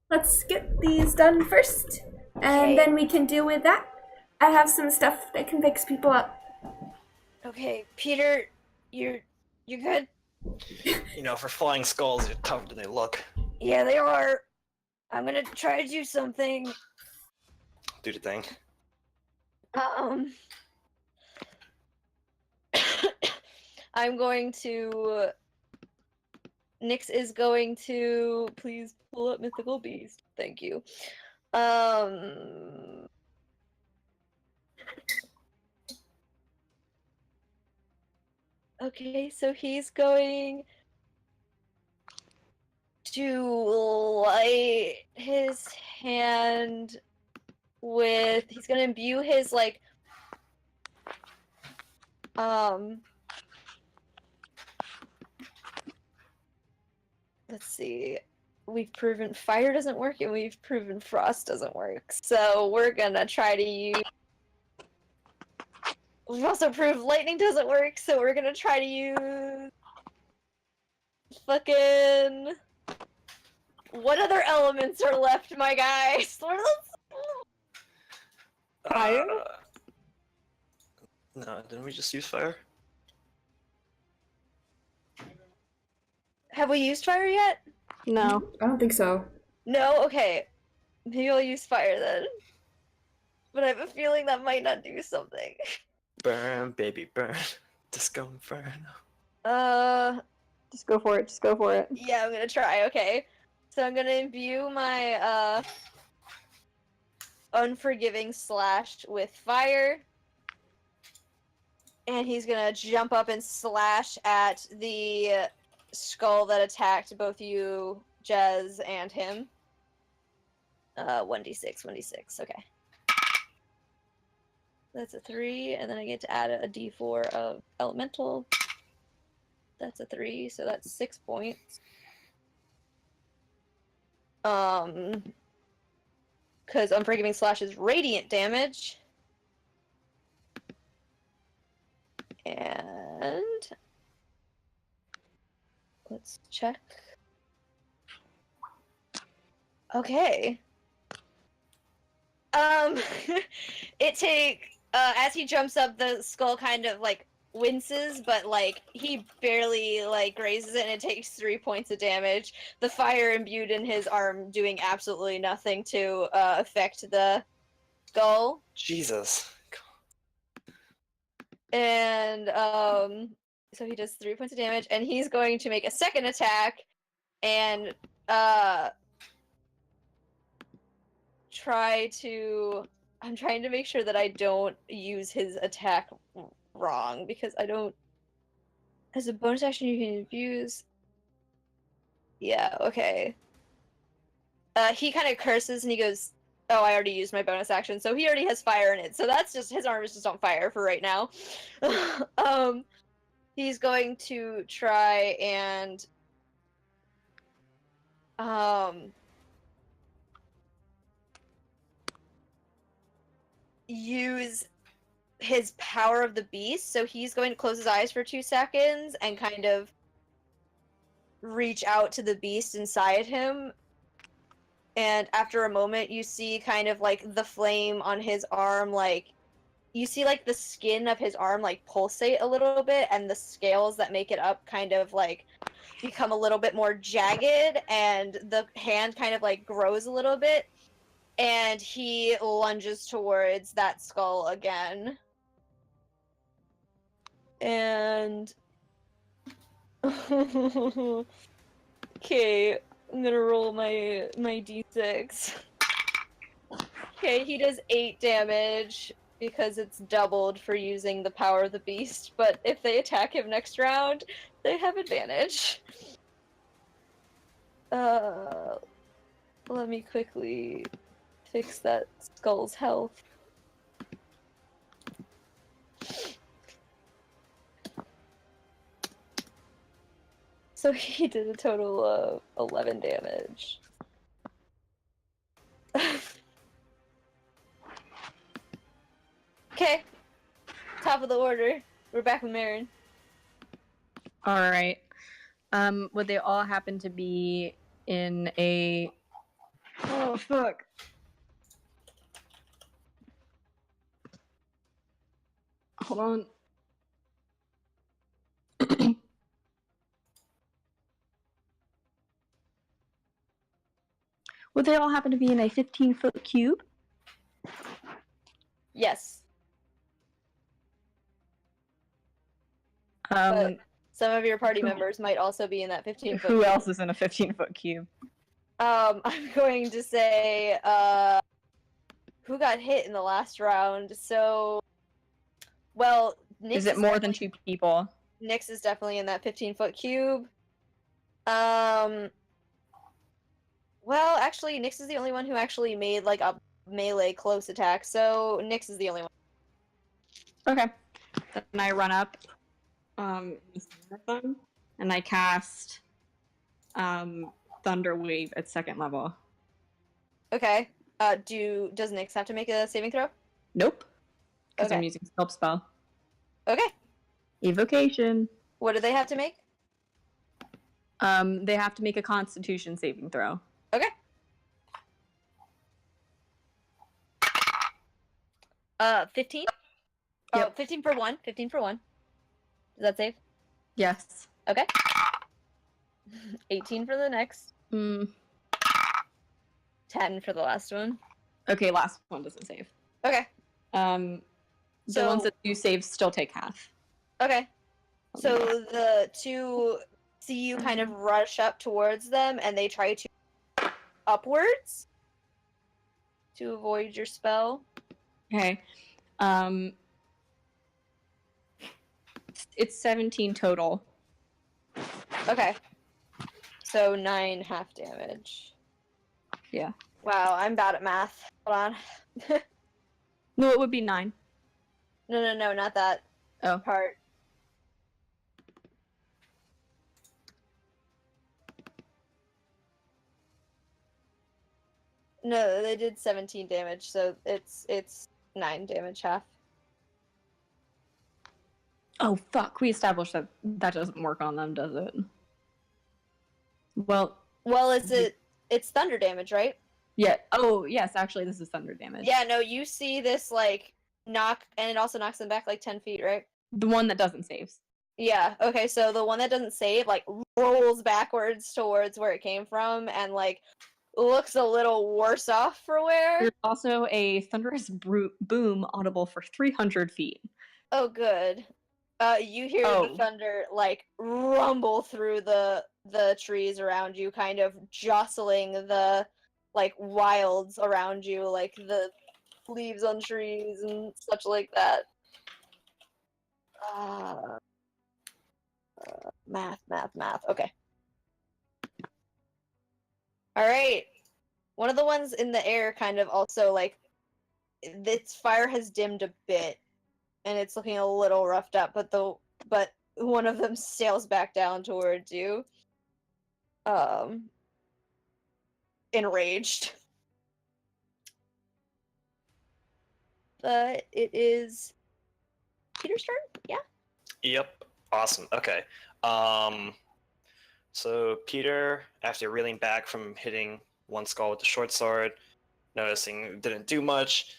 Let's get these done first. And Okay. then we can deal with that. I have some stuff that can fix people up. Okay, Peter, you're good? You know, for flying skulls, how tough do they look? Yeah, they are. I'm gonna try to do something. Do the thing. I'm going to... Nyx is going to... Please pull up Mythical Beast. Thank you. Okay, so he's going to light his hand with... He's gonna imbue his, like... Let's see. We've proven fire doesn't work, and we've proven frost doesn't work. So we're gonna try to use... We've also proved lightning doesn't work, so we're gonna try to use... Fucking... What other elements are left, my guys? Fire? No, didn't we just use fire? Have we used fire yet? No. I don't think so. No? Okay. Maybe I'll use fire then. But I have a feeling that might not do something. Burn, baby, burn. Disco Inferno. Just go for it. Just go for it. Yeah, I'm gonna try, okay. So I'm gonna imbue my, Unforgiving Slash with fire. And he's gonna jump up and slash at the skull that attacked both you, Jez, and him. 1d6, okay. That's a 3, and then I get to add a d4 of elemental. That's a 3, so that's 6 points. Because Unforgiving Slash is radiant damage. And let's check. Okay. It as he jumps up, the skull kind of like winces, but like he barely like grazes it, and it takes 3 points of damage. The fire imbued in his arm doing absolutely nothing to affect the skull. Jesus. And so he does 3 points of damage, and he's going to make a second attack and I'm trying to make sure that I don't use his attack wrong, because I don't... As a bonus action, you can infuse... Yeah, okay. He kind of curses, and he goes, oh, I already used my bonus action, so he already has fire in it, so that's just... His arm is just on fire for right now. he's going to try and use his power of the beast. So he's going to close his eyes for 2 seconds and kind of reach out to the beast inside him. And after a moment, you see kind of like the flame on his arm, like you see like the skin of his arm like pulsate a little bit, and the scales that make it up kind of like become a little bit more jagged, and the hand kind of like grows a little bit, and he lunges towards that skull again. And okay, I'm gonna roll my d6. Okay, he does 8 damage because it's doubled for using the power of the beast, but if they attack him next round, they have advantage. Let me quickly fix that skull's health. So he did a total of 11 damage. Okay. Top of the order. We're back with Marin. Alright. Would they all happen to be in a... Oh, fuck. Hold on. Would they all happen to be in a 15-foot cube? Yes. But some of your party members might also be in that 15-foot Who cube. else is in a 15-foot cube? I'm going to say, who got hit in the last round? So, well, Nyx Is it more than 2 people? Nyx is definitely in that 15-foot cube. Well, actually, Nyx is the only one who actually made, like, a melee close attack, so Nyx is the only one. Okay. Then I run up, and I cast, Thunder Wave at 2nd level. Okay. Does Nyx have to make a saving throw? Nope. Because Okay. I'm using Sculpt Spell. Okay. Evocation. What do they have to make? They have to make a Constitution saving throw. Okay. 15? Yep. Oh, 15 for 1. 15 for 1. Does that save? Yes. Okay. 18 for the next. 10 for the last one. Okay, last one doesn't save. Okay. The So- ones that do save still take half. Okay. So the 2 see you kind of rush up towards them, and they try to upwards to avoid your spell. Okay. It's 17 total. Okay. So 9 half damage. Yeah. Wow, I'm bad at math. Hold on. No, it would be 9. No, not that Oh. part. No, they did 17 damage, so it's 9 damage half. Oh, fuck. We established that that doesn't work on them, does it? Well, Well, it's thunder damage, right? yeah. Oh, yes, actually, this is thunder damage. Yeah, no, you see this, like, knock, and it also knocks them back, like, 10 feet, right? The one that doesn't save. Yeah, okay, so the one that doesn't save, like, rolls backwards towards where it came from, and, like, looks a little worse off for wear. There's also a thunderous boom audible for 300 feet. Oh, good. You hear Oh. the thunder, like, rumble through the trees around you, kind of jostling the, like, wilds around you, like the leaves on trees and such like that. Math. Okay. Alright. One of the ones in the air kind of also, like, its fire has dimmed a bit, and it's looking a little roughed up, but one of them sails back down towards you. Enraged. But it is Peter's turn? Yeah. Yep. Awesome. Okay. So Peter, after reeling back from hitting one skull with the short sword, noticing it didn't do much,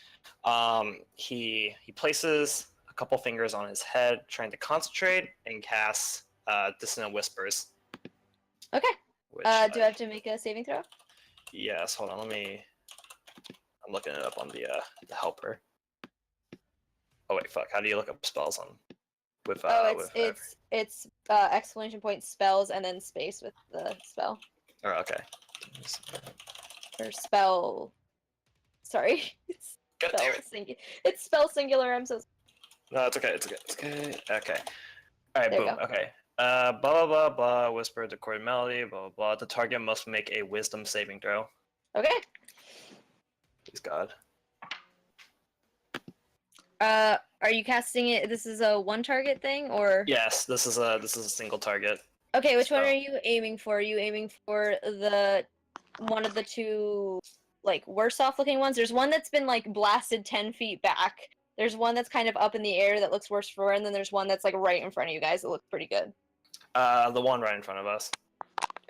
he places a couple fingers on his head, trying to concentrate, and casts Dissonant Whispers. Okay. Which Do I have to make a saving throw? Yes. Hold on. I'm looking it up on the helper. Oh wait, fuck. How do you look up spells on? With It's exclamation point spells and then space with the spell. Oh, okay. Or spell. Sorry. It's God spell damn it. singular. It's spell singular. I'm so. No, it's okay. It's okay. It's okay. Okay. All right. There you Boom. go. Okay. Blah blah blah blah. Whisper the chord melody. Blah blah blah. The target must make a Wisdom saving throw. Okay. Please God. Are you casting it? This is a one target thing, or? Yes. This is a single target. Okay, which one spell. are you aiming for? Are you aiming for the one of the two like worse off looking ones? There's one that's been like blasted 10 feet back. There's one that's kind of up in the air that looks worse for wear, and then there's one that's like right in front of you guys that looks pretty good. The one right in front of us.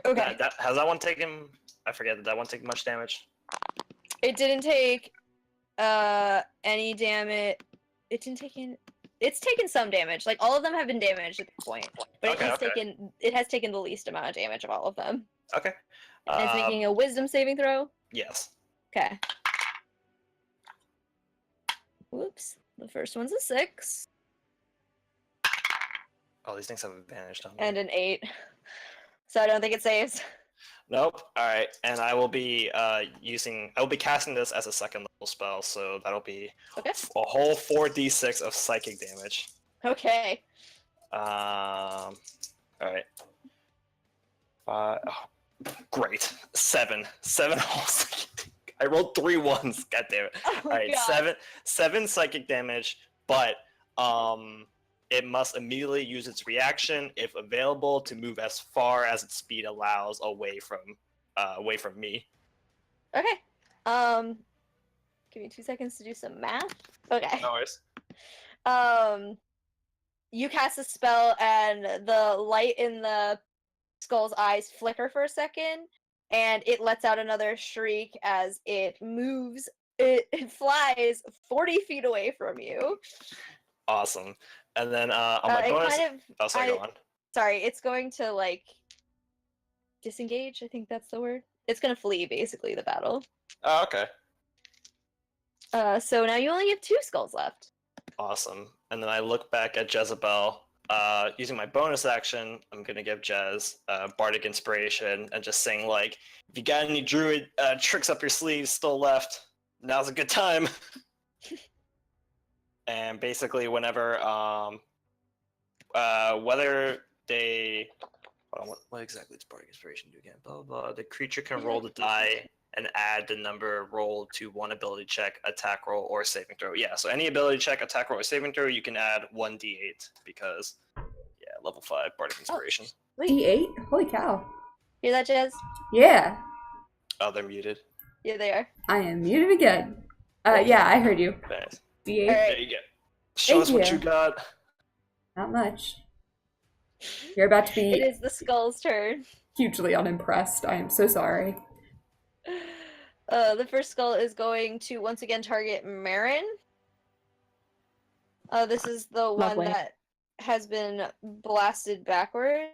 Okay. Has that one taken? I forget. Did that one take much damage? It didn't take any damage. It didn't take in. It's taken some damage. Like all of them have been damaged at this point, but Okay, it has taken the least amount of damage of all of them. Okay. And it's making a Wisdom saving throw. Yes. Okay. Whoops. The first one's a 6 Oh, these things have advantage on me. and an 8. So I don't think it saves. Nope. All right, and I will be casting this as a second level spell, so that'll be Okay. a whole 4d6 of psychic damage. Okay. All right. Oh, great. 7 whole psychic. I rolled 3 ones. God damn it. Oh All right, God. 7 psychic damage, but it must immediately use its reaction, if available, to move as far as its speed allows away from me. Okay. Give me 2 seconds to do some math. Okay. No worries. You cast a spell and the light in the skull's eyes flicker for a second, and it lets out another shriek as it moves. It flies 40 feet away from you. Awesome. And then on my bonus. Oh, sorry. Go on. Sorry, it's going to like disengage. I think that's the word. It's gonna flee basically the battle. Oh, okay. So now you only have 2 skulls left. Awesome. And then I look back at Jezebel. Using my bonus action, I'm gonna give Jez Bardic Inspiration and just sing like, "If you got any druid tricks up your sleeves still left, now's a good time." And basically, whenever whether they, hold on, what exactly does Bardic Inspiration do again? Blah blah blah. The creature can roll the die and add the number rolled to one ability check, attack roll, or saving throw. Yeah, so any ability check, attack roll, or saving throw, you can add 1d8 because, yeah, level 5 Bardic Inspiration. D8? Holy cow. Hear that, Jez? Yeah. Oh, they're muted. Yeah, they are. I am muted again. Yeah, I heard you. Nice. D8? All right. There you go. Show us what you got. Not much. You're about to be It is the skull's turn. hugely unimpressed. I am so sorry. The first skull is going to once again target Marin. This is the one Lovely. that has been blasted backwards.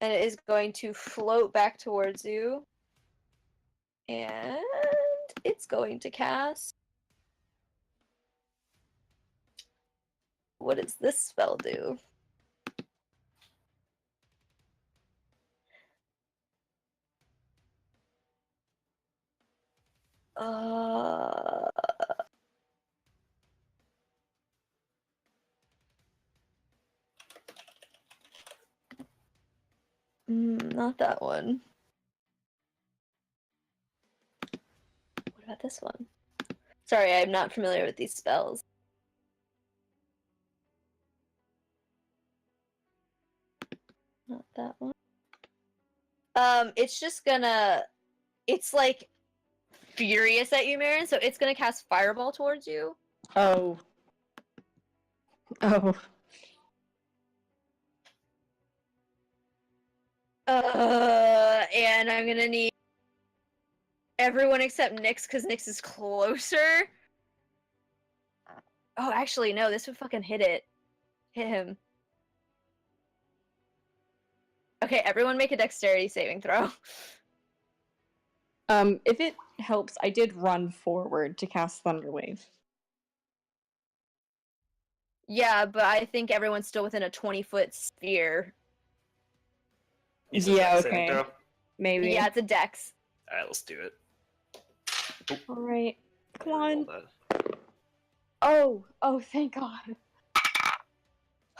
And it is going to float back towards you. And it's going to cast. What does this spell do? Not that one. What about this one? Sorry, I'm not familiar with these spells. Not that one. It's just gonna. It's like furious at you, Marin. So it's gonna cast Fireball towards you. Oh. Oh. And I'm gonna need everyone except Nyx, because Nyx is closer. Oh, actually, no, this would fucking hit it. Hit him. Okay, everyone make a dexterity saving throw. If it helps, I did run forward to cast Thunderwave. Yeah, but I think everyone's still within a 20-foot sphere. You said Yeah, dex saving okay. throw? Maybe. Yeah, it's a dex. Alright, let's do it. Alright. Come on. Roll that. Oh, thank God.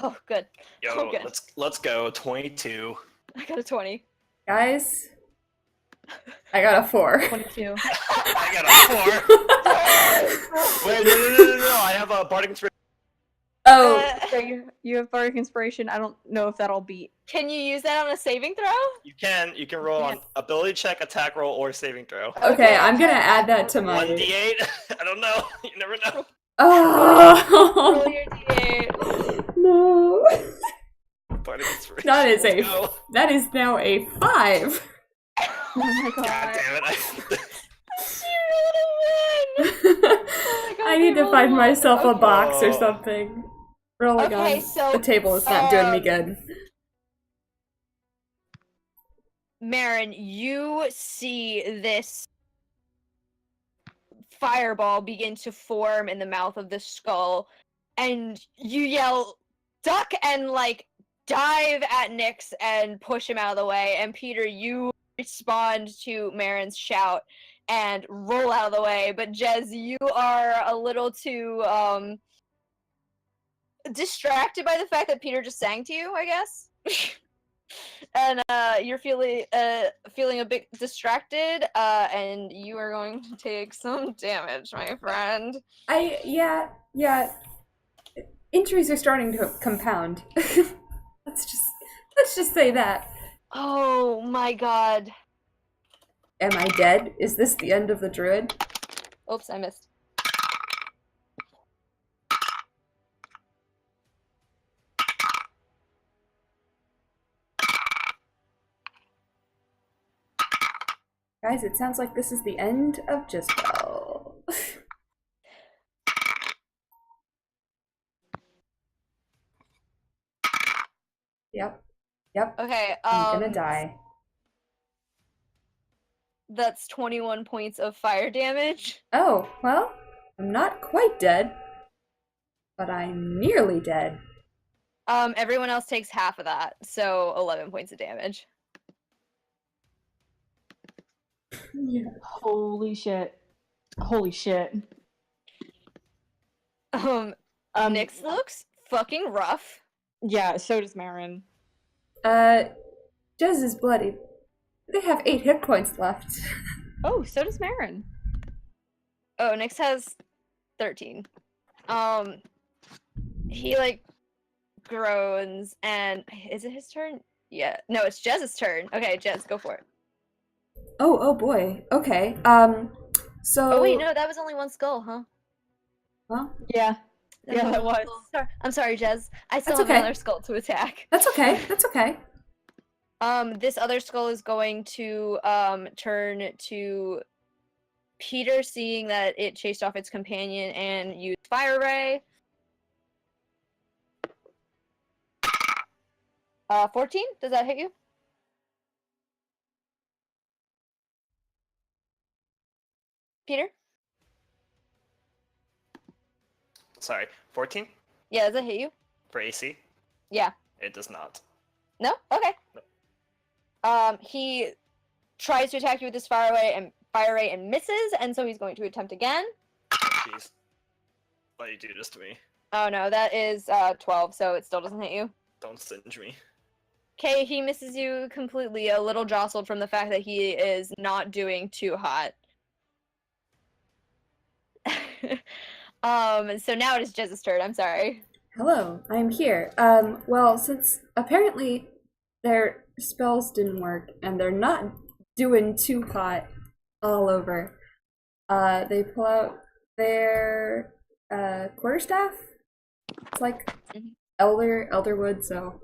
Oh, good. Yo, Oh, good. let's go. 22. I got a 20. Guys, I got a 4. 22. I got a 4. Wait, no. I have a bardic inspiration. Oh, So you have Bardic Inspiration. I don't know if that'll beat. Can you use that on a saving throw? You can roll on ability check, attack roll, or saving throw. okay, I'm gonna add that to my... 1d8? I don't know. You never know. Roll Oh! your d8. No. Bardic inspiration. That is Let's go. That is now a 5. Oh my God God. damn it. She rolled a win! Oh my God, I need they to find rolled a win. myself a Okay. box or something. Rolling Okay, on so, the table is not doing me good. Marin, you see this fireball begin to form in the mouth of the skull, and you yell, duck, and, like, dive at Nyx and push him out of the way, and Peter, you respond to Marin's shout and roll out of the way, but Jez, you are a little too, distracted by the fact that Peter just sang to you, I guess. And you're feeling a bit distracted, and you are going to take some damage, my friend. Yeah. Injuries are starting to compound. let's just say that. Oh my God. Am I dead? Is this the end of the druid? Oops, I missed. Guys, it sounds like this is the end of Jisbel. Yep. Okay, I'm gonna die. That's 21 points of fire damage. Oh, well, I'm not quite dead, but I'm nearly dead. Everyone else takes half of that, so 11 points of damage. Yeah. Holy shit. Nyx looks fucking rough. Yeah, so does Marin. Jez is bloody. They have 8 hit points left. Oh, so does Marin. Oh, Nyx has 13. He, like, groans, and is it his turn? Yeah. No, it's Jez's turn. Okay, Jez, go for it. Oh boy. Okay. So. Oh wait, no, that was only one skull, huh? Huh? Yeah. That Yeah, only that one was. skull. I'm sorry, Jez. I still That's have okay. another skull to attack. That's okay. This other skull is going to turn to Peter, seeing that it chased off its companion, and use Fire Ray. 14? Does that hit you? Peter? Sorry, 14 Yeah, does that hit you? for AC? Yeah. It does not. No? Okay. No. He tries to attack you with his fire ray and misses, and so he's going to attempt again. Oh, jeez. Why do you do this to me? Oh no, that is 12, so it still doesn't hit you. Don't singe me. Okay, he misses you completely, a little jostled from the fact that he is not doing too hot. So now it is Jez's turn, I'm sorry. Hello, I'm here. Well, since apparently their spells didn't work, and they're not doing too hot all over. They pull out their quarterstaff. It's like elderwood, so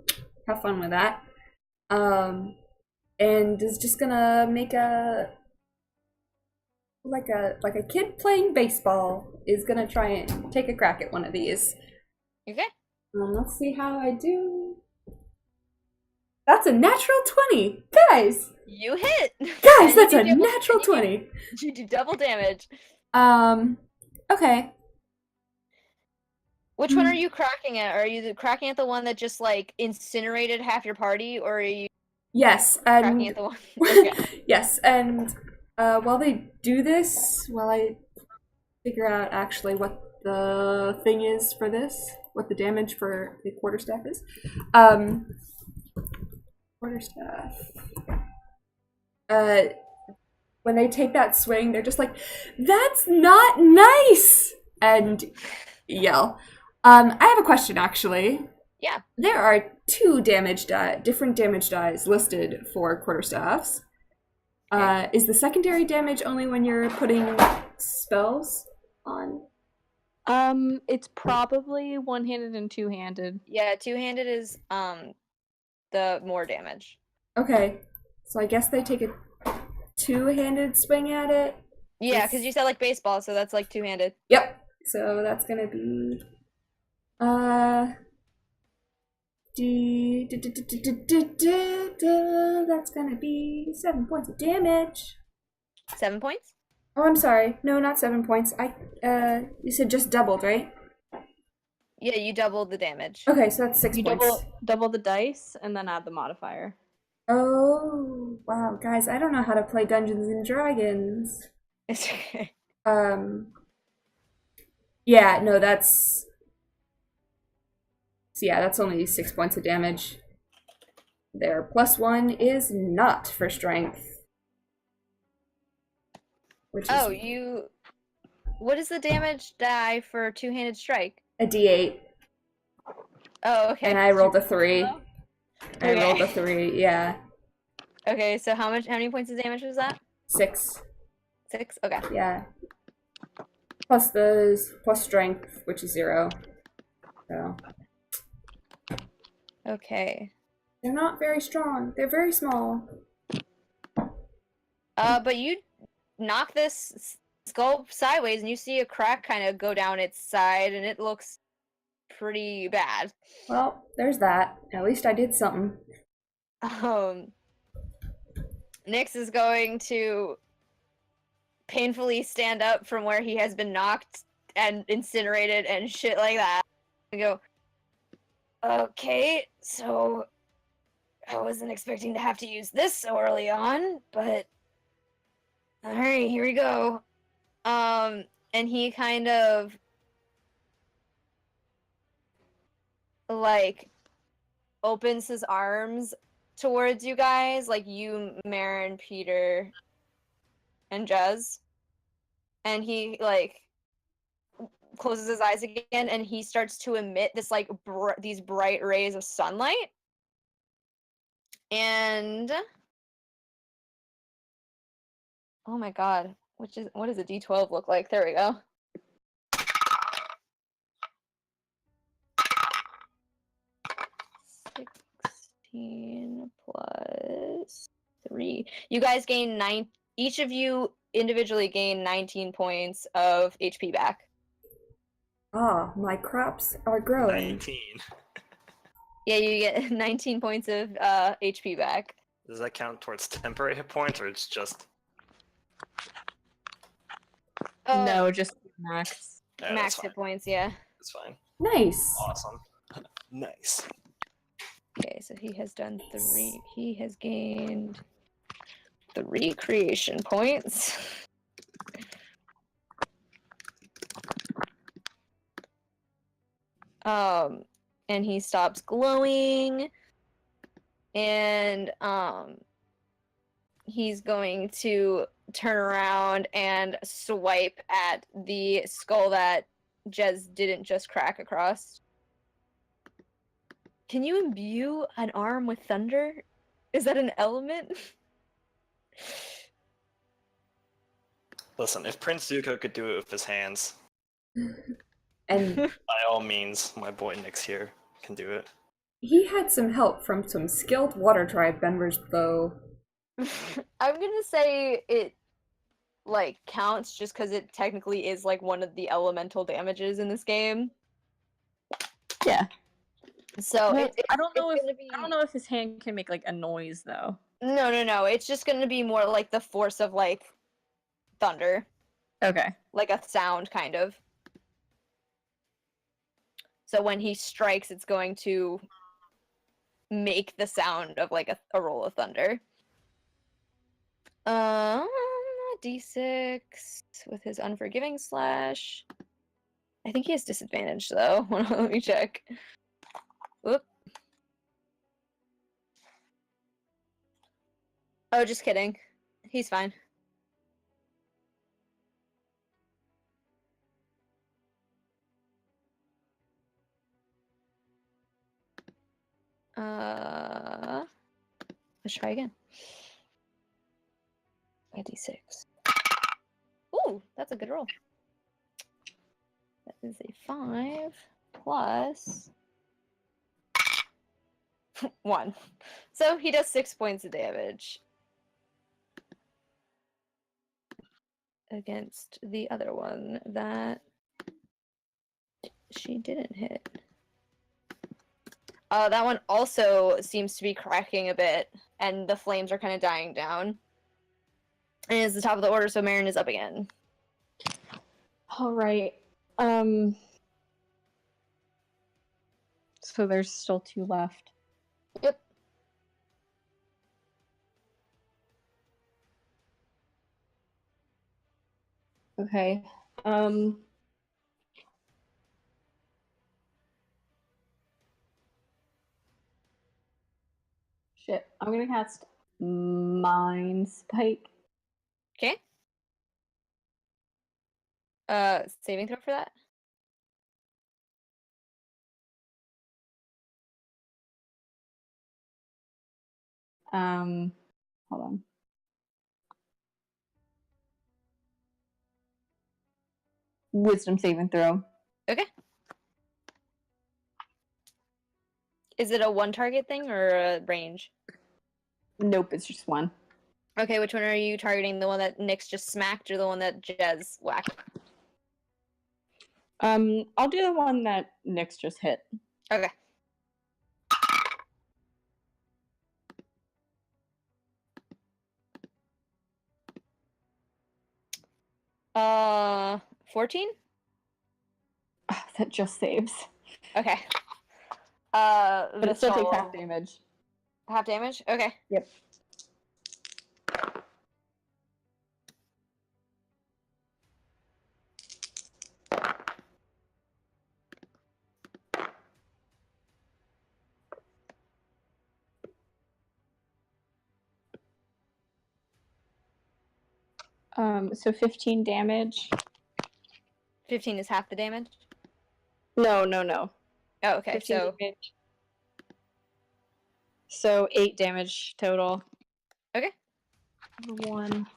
have fun with that. And is just gonna make a kid playing baseball is gonna try and take a crack at one of these. Okay. Let's see how I do. That's a natural 20, guys. You hit. Guys, that's a natural 20. You do double damage. Okay. Which one are you cracking at? Are you cracking at the one that just like incinerated half your party, or are you Yes, cracking and at the one? Okay. yes, and while they do this, while I figure out actually what the thing is for this, what the damage for the quarterstaff is. Quarterstaff. When they take that swing, they're just like, "That's not nice!" and yell. I have a question, actually. Yeah. There are two different damage dies listed for quarterstaffs. Okay. Is the secondary damage only when you're putting spells on? It's probably one-handed and two-handed. Yeah, two-handed is the more damage. Okay, so I guess they take a two-handed swing at it. Yeah, because you said like baseball, so that's like two-handed. Yep. So that's gonna be that's gonna be 7 points of damage. 7 points? Oh, I'm sorry. No, not 7 points. You said just doubled, right? Yeah, you doubled the damage. Okay, so that's 6 You points. double the dice and then add the modifier. Oh, wow, guys, I don't know how to play Dungeons and Dragons. It's okay. Yeah, no, that's only 6 points of damage. Their +1 is not for strength. Which is what is the damage die for two-handed strike? a D8. Oh, okay. And I rolled a 3. I Okay. rolled a 3, yeah. Okay, so how many points of damage was that? 6. 6? Okay. Yeah. Plus strength, which is 0. So Okay. they're not very strong. They're very small. But you knock this skull sideways and you see a crack kind of go down its side and it looks pretty bad. Well, there's that. At least I did something. Nyx is going to painfully stand up from where he has been knocked and incinerated and shit like that. And go, okay, so I wasn't expecting to have to use this so early on, but alright, here we go. And he kind of like opens his arms towards you guys, like you, Marin, Peter, and Jez. And he like closes his eyes again and he starts to emit this like these bright rays of sunlight. And oh my god, what does a D12 look like? There we go. Plus 3. You guys gain 9. Each of you individually gain 19 points of HP back. Ah, my crops are growing. 19. Yeah, you get 19 points of HP back. Does that count towards temporary hit points, or it's just No, just max. Yeah, max that's hit fine. points, yeah. That's fine. Nice. Awesome. Nice. Okay, so he has done 3. He has gained 3 creation points. And he stops glowing, and he's going to turn around and swipe at the skull that Jez didn't just crack across. Can you imbue an arm with thunder? Is that an element? Listen, if Prince Zuko could do it with his hands, And by all means, my boy Nyx here can do it. he had some help from some skilled water tribe members, though. I'm gonna say it like counts just because it technically is like one of the elemental damages in this game. Yeah. So Well, it's I don't know it's if gonna be I don't know if his hand can make like a noise though. no. It's just gonna be more like the force of like thunder, Okay. like a sound kind of. So when he strikes, it's going to make the sound of like a roll of thunder. D6 with his unforgiving slash. I think he has disadvantage though. Let me check. Whoop. Oh, just kidding. He's fine. Let's try again. 5d6. Ooh, that's a good roll. That is a 5 plus 1. So he does 6 points of damage against the other one that she didn't hit. That one also seems to be cracking a bit, and the flames are kind of dying down. And it's the top of the order, so Marin is up again. All right. So there's still 2 left. Yep. Okay. Shit. I'm gonna cast Mind Spike. Okay. Saving throw for that? Hold on. Wisdom saving throw. Okay. Is it a one target thing or a range? Nope, it's just 1. Okay, which one are you targeting? The one that Nyx just smacked or the one that Jez whacked? I'll do the one that Nyx just hit. Okay. 14? That just saves. Okay. But it still takes Visceral. half damage. Half damage? Okay. Yep. So 15 damage. 15 is half the damage? No. Oh, okay, 15 so... damage. So 8 damage total. Okay. 1.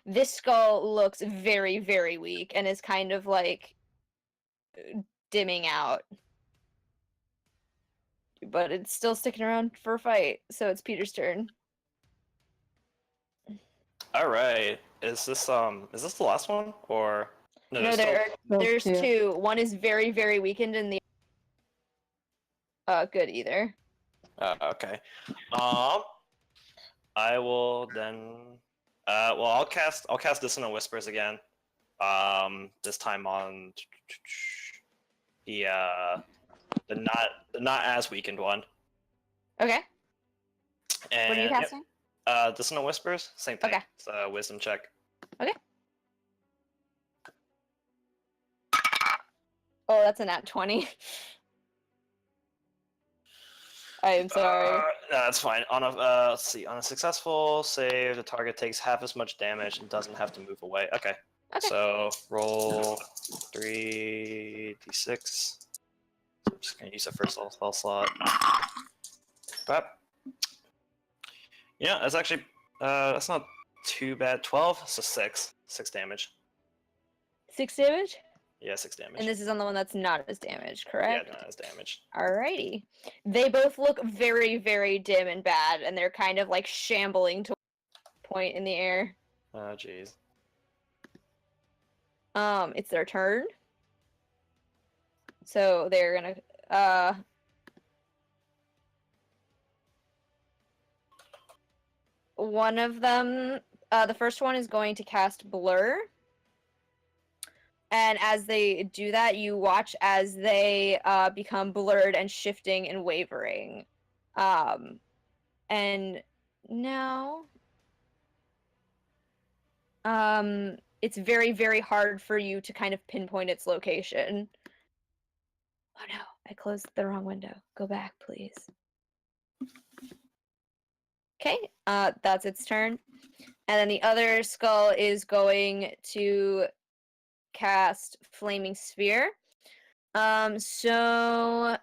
This skull looks very, very weak and is kind of, like, dimming out. But it's still sticking around for a fight, so it's Peter's turn. All right. Is this the last one or no? No, there's two. two. One is very, very weakened, and the good either. Okay. I will then. Well, I'll cast Dissonant Whispers again. This time on the not as weakened one. Okay. And What are you casting? Dissonant Whispers, same thing. Okay. It's a wisdom check. Okay. Oh, that's a nat 20. I am sorry. No, that's fine. On a let's see. On a successful save, the target takes half as much damage and doesn't have to move away. Okay. Okay. So roll 3d6. So I'm just gonna use a first level spell slot. But yeah, that's actually that's not too bad. 12, so 6 damage. 6 damage? Yeah, 6 damage. And this is on the one that's not as damaged, yeah, correct? not as damaged. Alrighty. They both look very, very dim and bad, and they're kind of like shambling to point in the air. Oh jeez. It's their turn. So they're gonna one of them, the first one is going to cast Blur. And as they do that, you watch as they become blurred and shifting and wavering. And now it's very, very hard for you to kind of pinpoint its location. Oh no, I closed the wrong window. Go back, please. Okay, that's its turn. And then the other skull is going to cast Flaming Sphere. So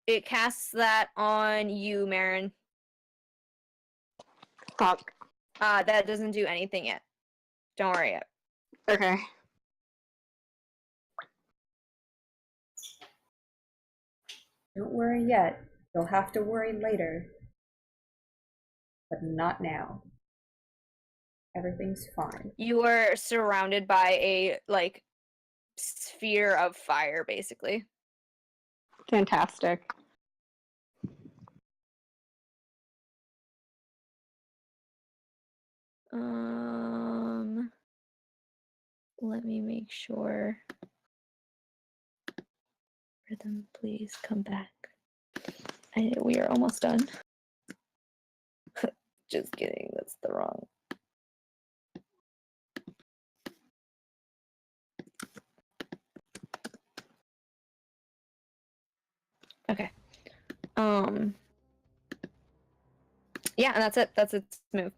it casts that on you, Marin. Fuck. That doesn't do anything yet. Don't worry yet. Okay. Don't worry yet. You'll have to worry later. But not now. Everything's fine. You are surrounded by a like sphere of fire, basically. Fantastic. Let me make sure. Rhythm, please come back. We are almost done. Just kidding, that's the wrong. Okay. Yeah, and that's it. That's its move.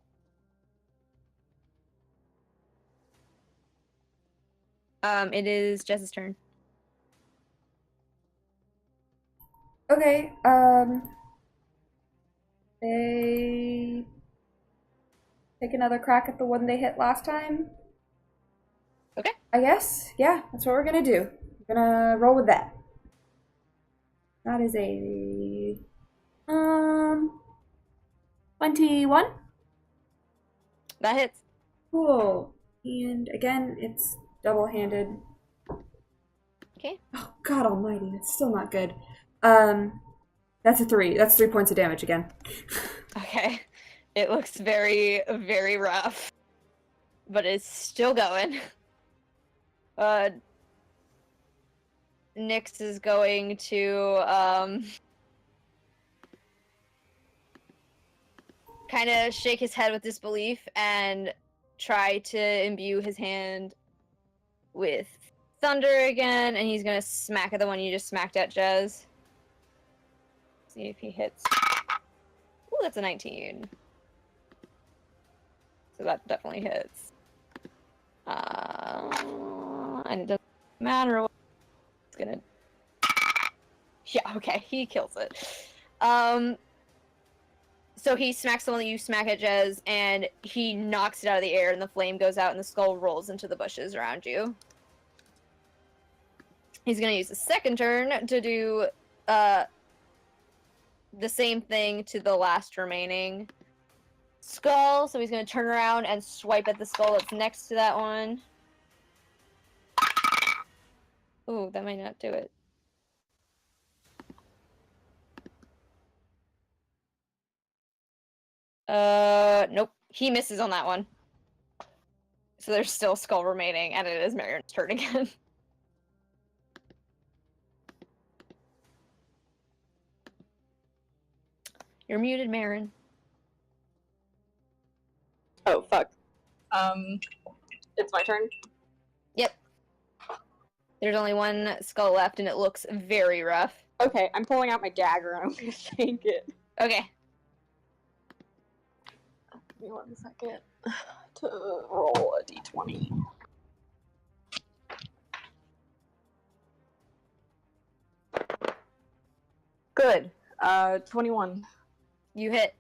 It is Jess's turn. Okay, they take another crack at the one they hit last time. Okay. I guess. Yeah, that's what we're gonna do. We're gonna roll with that. That is a 21. That hits. Cool. And again, it's double-handed. Okay. Oh God Almighty, that's still not good. That's a 3. That's 3 points of damage again. Okay. It looks very, very rough. But it's still going. Nyx is going to kind of shake his head with disbelief and try to imbue his hand with thunder again, and he's gonna smack at the one you just smacked at, Jez. See if he hits. Ooh, that's a 19. So that definitely hits. And it doesn't matter what it's gonna. Yeah, okay, he kills it. So he smacks the one that you smack at, Jez, and he knocks it out of the air, and the flame goes out, and the skull rolls into the bushes around you. He's gonna use the second turn to do the same thing to the last remaining skull. So he's gonna turn around and swipe at the skull that's next to that one. Ooh, that might not do it. Nope. He misses on that one. So there's still a skull remaining, and it is Marion's turn again. You're muted, Marin. Oh, fuck. It's my turn? Yep. There's only one skull left, and it looks very rough. Okay, I'm pulling out my dagger, and I'm gonna take it. Okay. Give me 1 second to roll a d20. good. 21. You hit.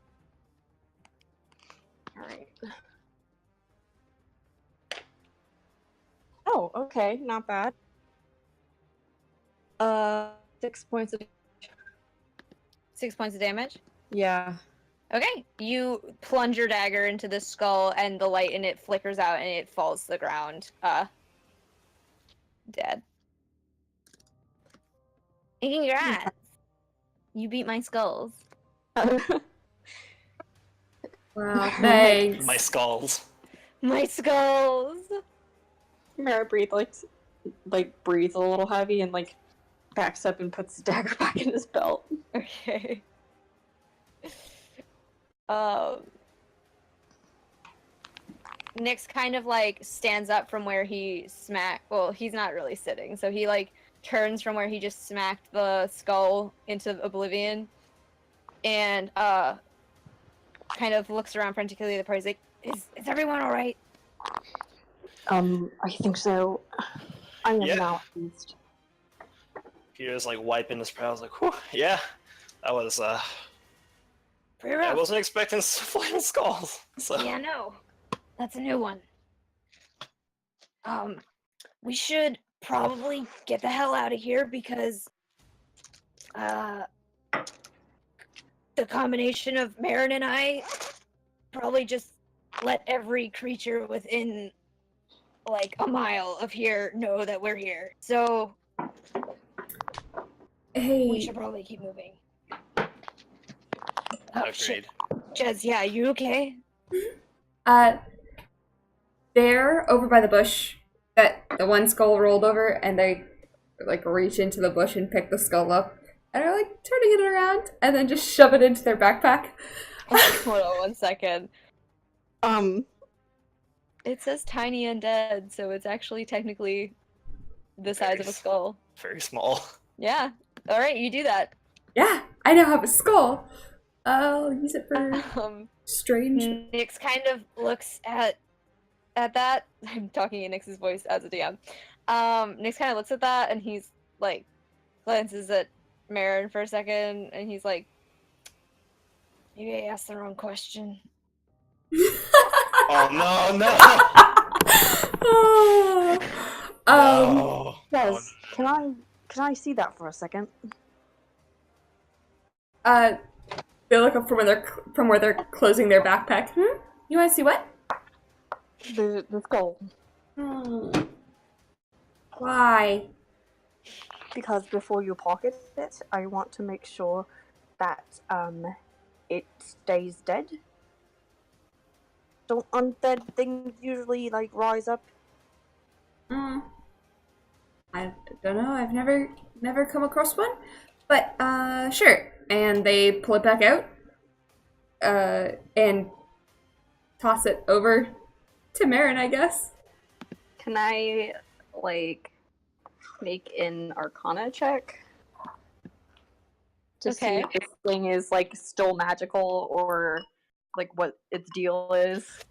Alright. Oh, okay, not bad. 6 points of 6 points of damage. yeah. Okay, you plunge your dagger into the skull, and the light in it flickers out, and it falls to the ground. Dead. Congrats! You beat my skulls. Wow, thanks. My skulls. My skulls! Mara breathes a little heavy and backs up and puts the dagger back in his belt. Okay. Nyx kind of stands up from where he smacked. Well, he's not really sitting, so he turns from where he just smacked the skull into oblivion, and kind of looks around frantically at the party. He's like, "Is everyone all right?" I think so. I am Yeah. now at least. Peter's wiping his brows, whew, yeah, that was Pretty I rough. wasn't expecting flying skulls. So Yeah, no. That's a new one. We should probably get the hell out of here because the combination of Marin and I probably just let every creature within a mile of here know that we're here. So we Hey, should probably keep moving. Oh shit. agreed. Jez, yeah, you okay? they're over by the bush that the one skull rolled over, and they reach into the bush and pick the skull up, and are turning it around, and then just shove it into their backpack. Hold on 1 second. It says tiny undead, so it's actually technically the size of a skull. Very small. Yeah. Alright, you do that. Yeah, I now have a skull. I'll use it for strange. Nyx kind of looks at that. I'm talking in Nyx's voice as a DM. Nyx kind of looks at that, and he's glances at Marin for a second, and he's like, maybe I asked the wrong question. Oh no, no! No. Guys, can I see that for a second? They look up from where they're closing their backpack. You want to see what? The skull. Why? Because before you pocket it, I want to make sure that it stays dead. Don't undead things usually rise up? I don't know. I've never come across one, but sure. And they pull it back out, and toss it over to Marin, I guess. Can I make an Arcana check to see if this thing is still magical or what its deal is?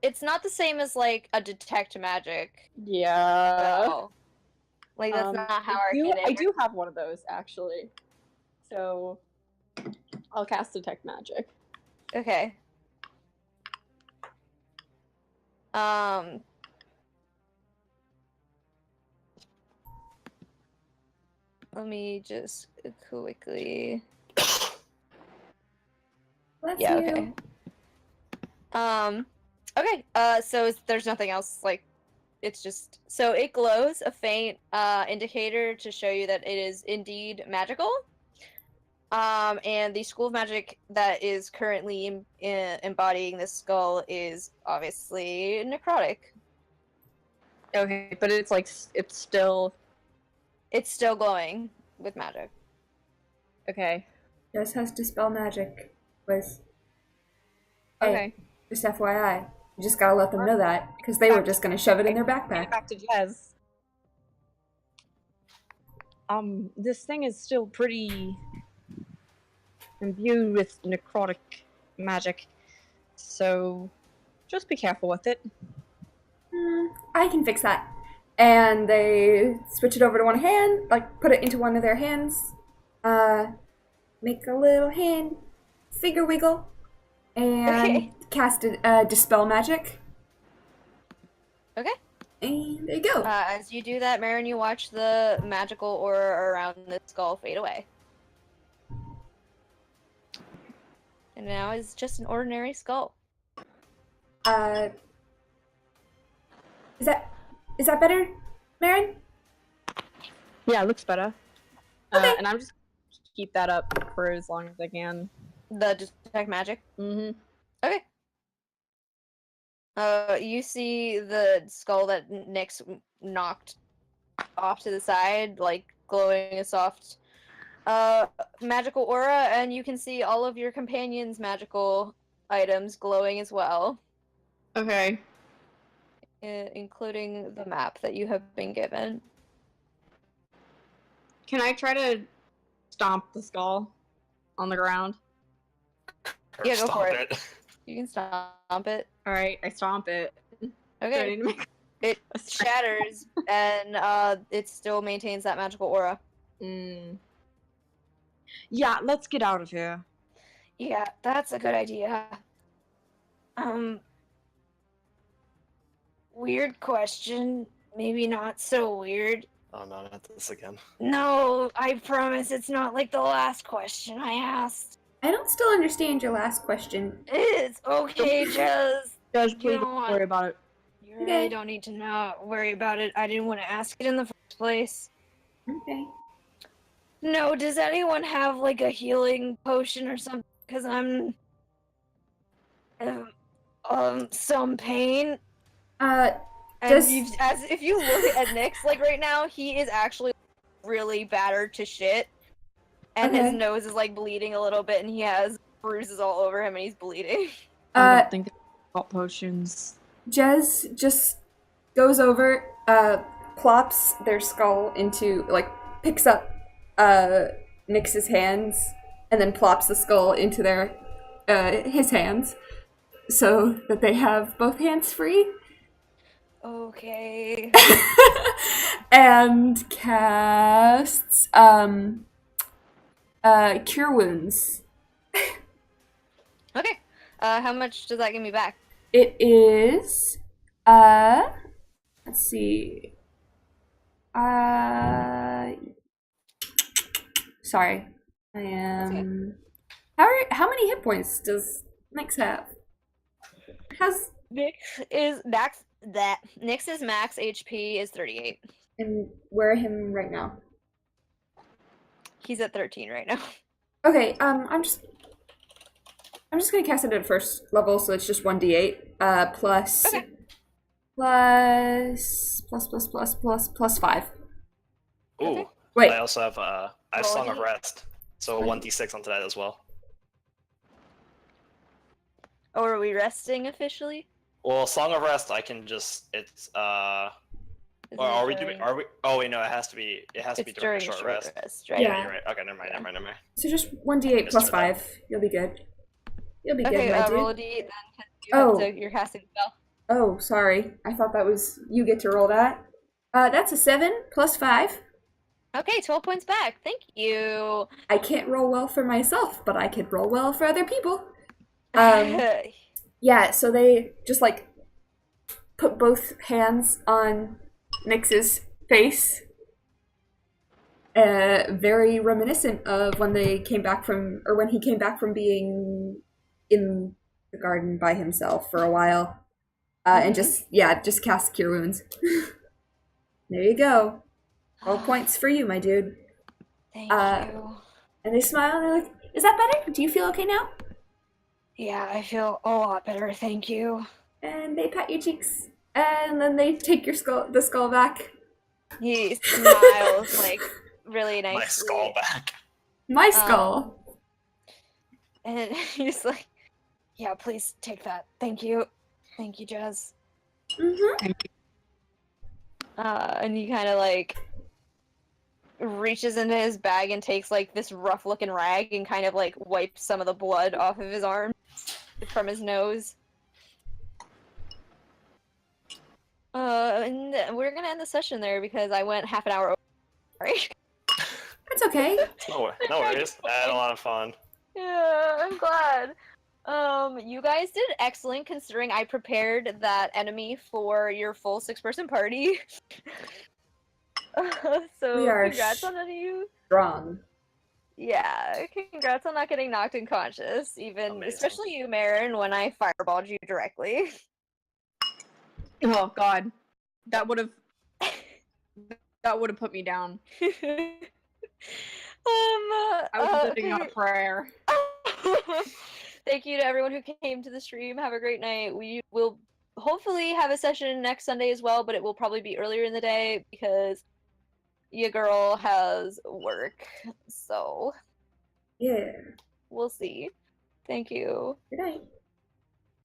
It's not the same as a detect magic. Yeah. No. That's not how I do have one of those actually, so I'll cast detect magic. Okay. Let me just quickly. Bless Yeah. you. Okay. Okay. So there's nothing else. It's just so it glows a faint indicator to show you that it is indeed magical. And the school of magic that is currently embodying this skull is obviously necrotic. Okay, but it's still glowing with magic. okay. Just has dispel magic. Was hey, Okay. just FYI. You just gotta let them know that, because they were just gonna shove it in their backpack. Back to Jez. This thing is still pretty imbued with necrotic magic, so just be careful with it. I can fix that. and they switch it over to one hand, like put it into one of their hands, make a little hand finger wiggle, and cast a dispel magic. Okay. And there you go. As you do that, Marin, you watch the magical aura around the skull fade away. And now it's just an ordinary skull. Is that better, Marin? Yeah, it looks better. Okay. And I'm just keep that up for as long as I can. The detect magic? Mm-hmm. Okay. You see the skull that Nyx knocked off to the side, like glowing a soft magical aura, and you can see all of your companions' magical items glowing as well. Okay. Including the map that you have been given. Can I try to stomp the skull on the ground? Yeah, go for Stomp it. You can stomp it. Alright, I stomp it. Do I Okay. need to make It shatters, and it still maintains that magical aura. Yeah, let's get out of here. Yeah, that's a good idea. Weird question. Maybe not so weird. Oh no, not this again. No, I promise it's not like the last question I asked. I don't still understand your last question. It's okay, Jez. Guys, You please don't don't want- worry about it. You really don't need to not worry about it. I didn't want to ask it in the first place. Okay. No, does anyone have like a healing potion or something? Because I'm some pain. And Does- if you look at Nyx, like right now, he is actually really battered to shit. And his Okay. nose is like bleeding a little bit, and he has bruises all over him, and he's bleeding. I don't think about potions. Jez just goes over, plops their skull into, like, picks up Nyx's hands, and then plops the skull into his hands, so that they have both hands free. Okay. And casts, Cure Wounds. Okay. How much does that give me back? It is, let's see. Sorry. I am. How many hit points does Nyx have? Nyx's max HP is 38. And where him right now? He's at 13 right now. Okay, I'm just gonna cast it at first level, so it's just 1d8, plus, Okay. plus 5. Ooh. Wait, I also have I have Roll a Song of D8. Rest, so 1d6 onto that as well. Oh, are we resting officially? Well, Song of Rest, I can just Isn't or it are we during- doing? Are we? Oh wait, no, it has to be It's during a during short rest. right? Yeah. You're right. Okay, never mind. so just 1d8 plus Missed her 5. You'll be good. You'll be Okay, good, my dude. roll a D, then 'cause Oh. you're casting a spell. Oh, sorry. I thought that was you get to roll that. That's a 7 plus 5. Okay, 12 points back. Thank you. I can't roll well for myself, but I can roll well for other people. Yeah, so they just like put both hands on Nyx's face. Very reminiscent of when they came back from, or when he came back from being in the garden by himself for a while. And just cast Cure Wounds. There you go. All points for you, my dude. Thank you. And they smile and they're like, is that better? Do you feel okay now? Yeah, I feel a lot better, thank you. And they pat your cheeks. And then they take the skull back. He smiles like really nicely. My skull back. My skull. And he's like, yeah, please take that. Thank you. Thank you, Jez. Mm-hmm. And he kind of like reaches into his bag and takes like this rough looking rag and kind of like wipes some of the blood off of his arm from his nose. And we're gonna end the session there because I went half an hour over. Sorry. That's okay. No worries. I had a lot of fun. Yeah, I'm glad. You guys did excellent considering I prepared that enemy for your full 6-person party. So We are congrats on you. Strong. Yeah, congrats on not getting knocked unconscious, even Amazing. especially you, Marin, when I fireballed you directly. Oh God, that would have put me down. I was living on a Okay. prayer. Thank you to everyone who came to the stream. Have a great night. We will hopefully have a session next Sunday as well, but it will probably be earlier in the day because your girl has work. So Yeah. we'll see. Thank you. Good night.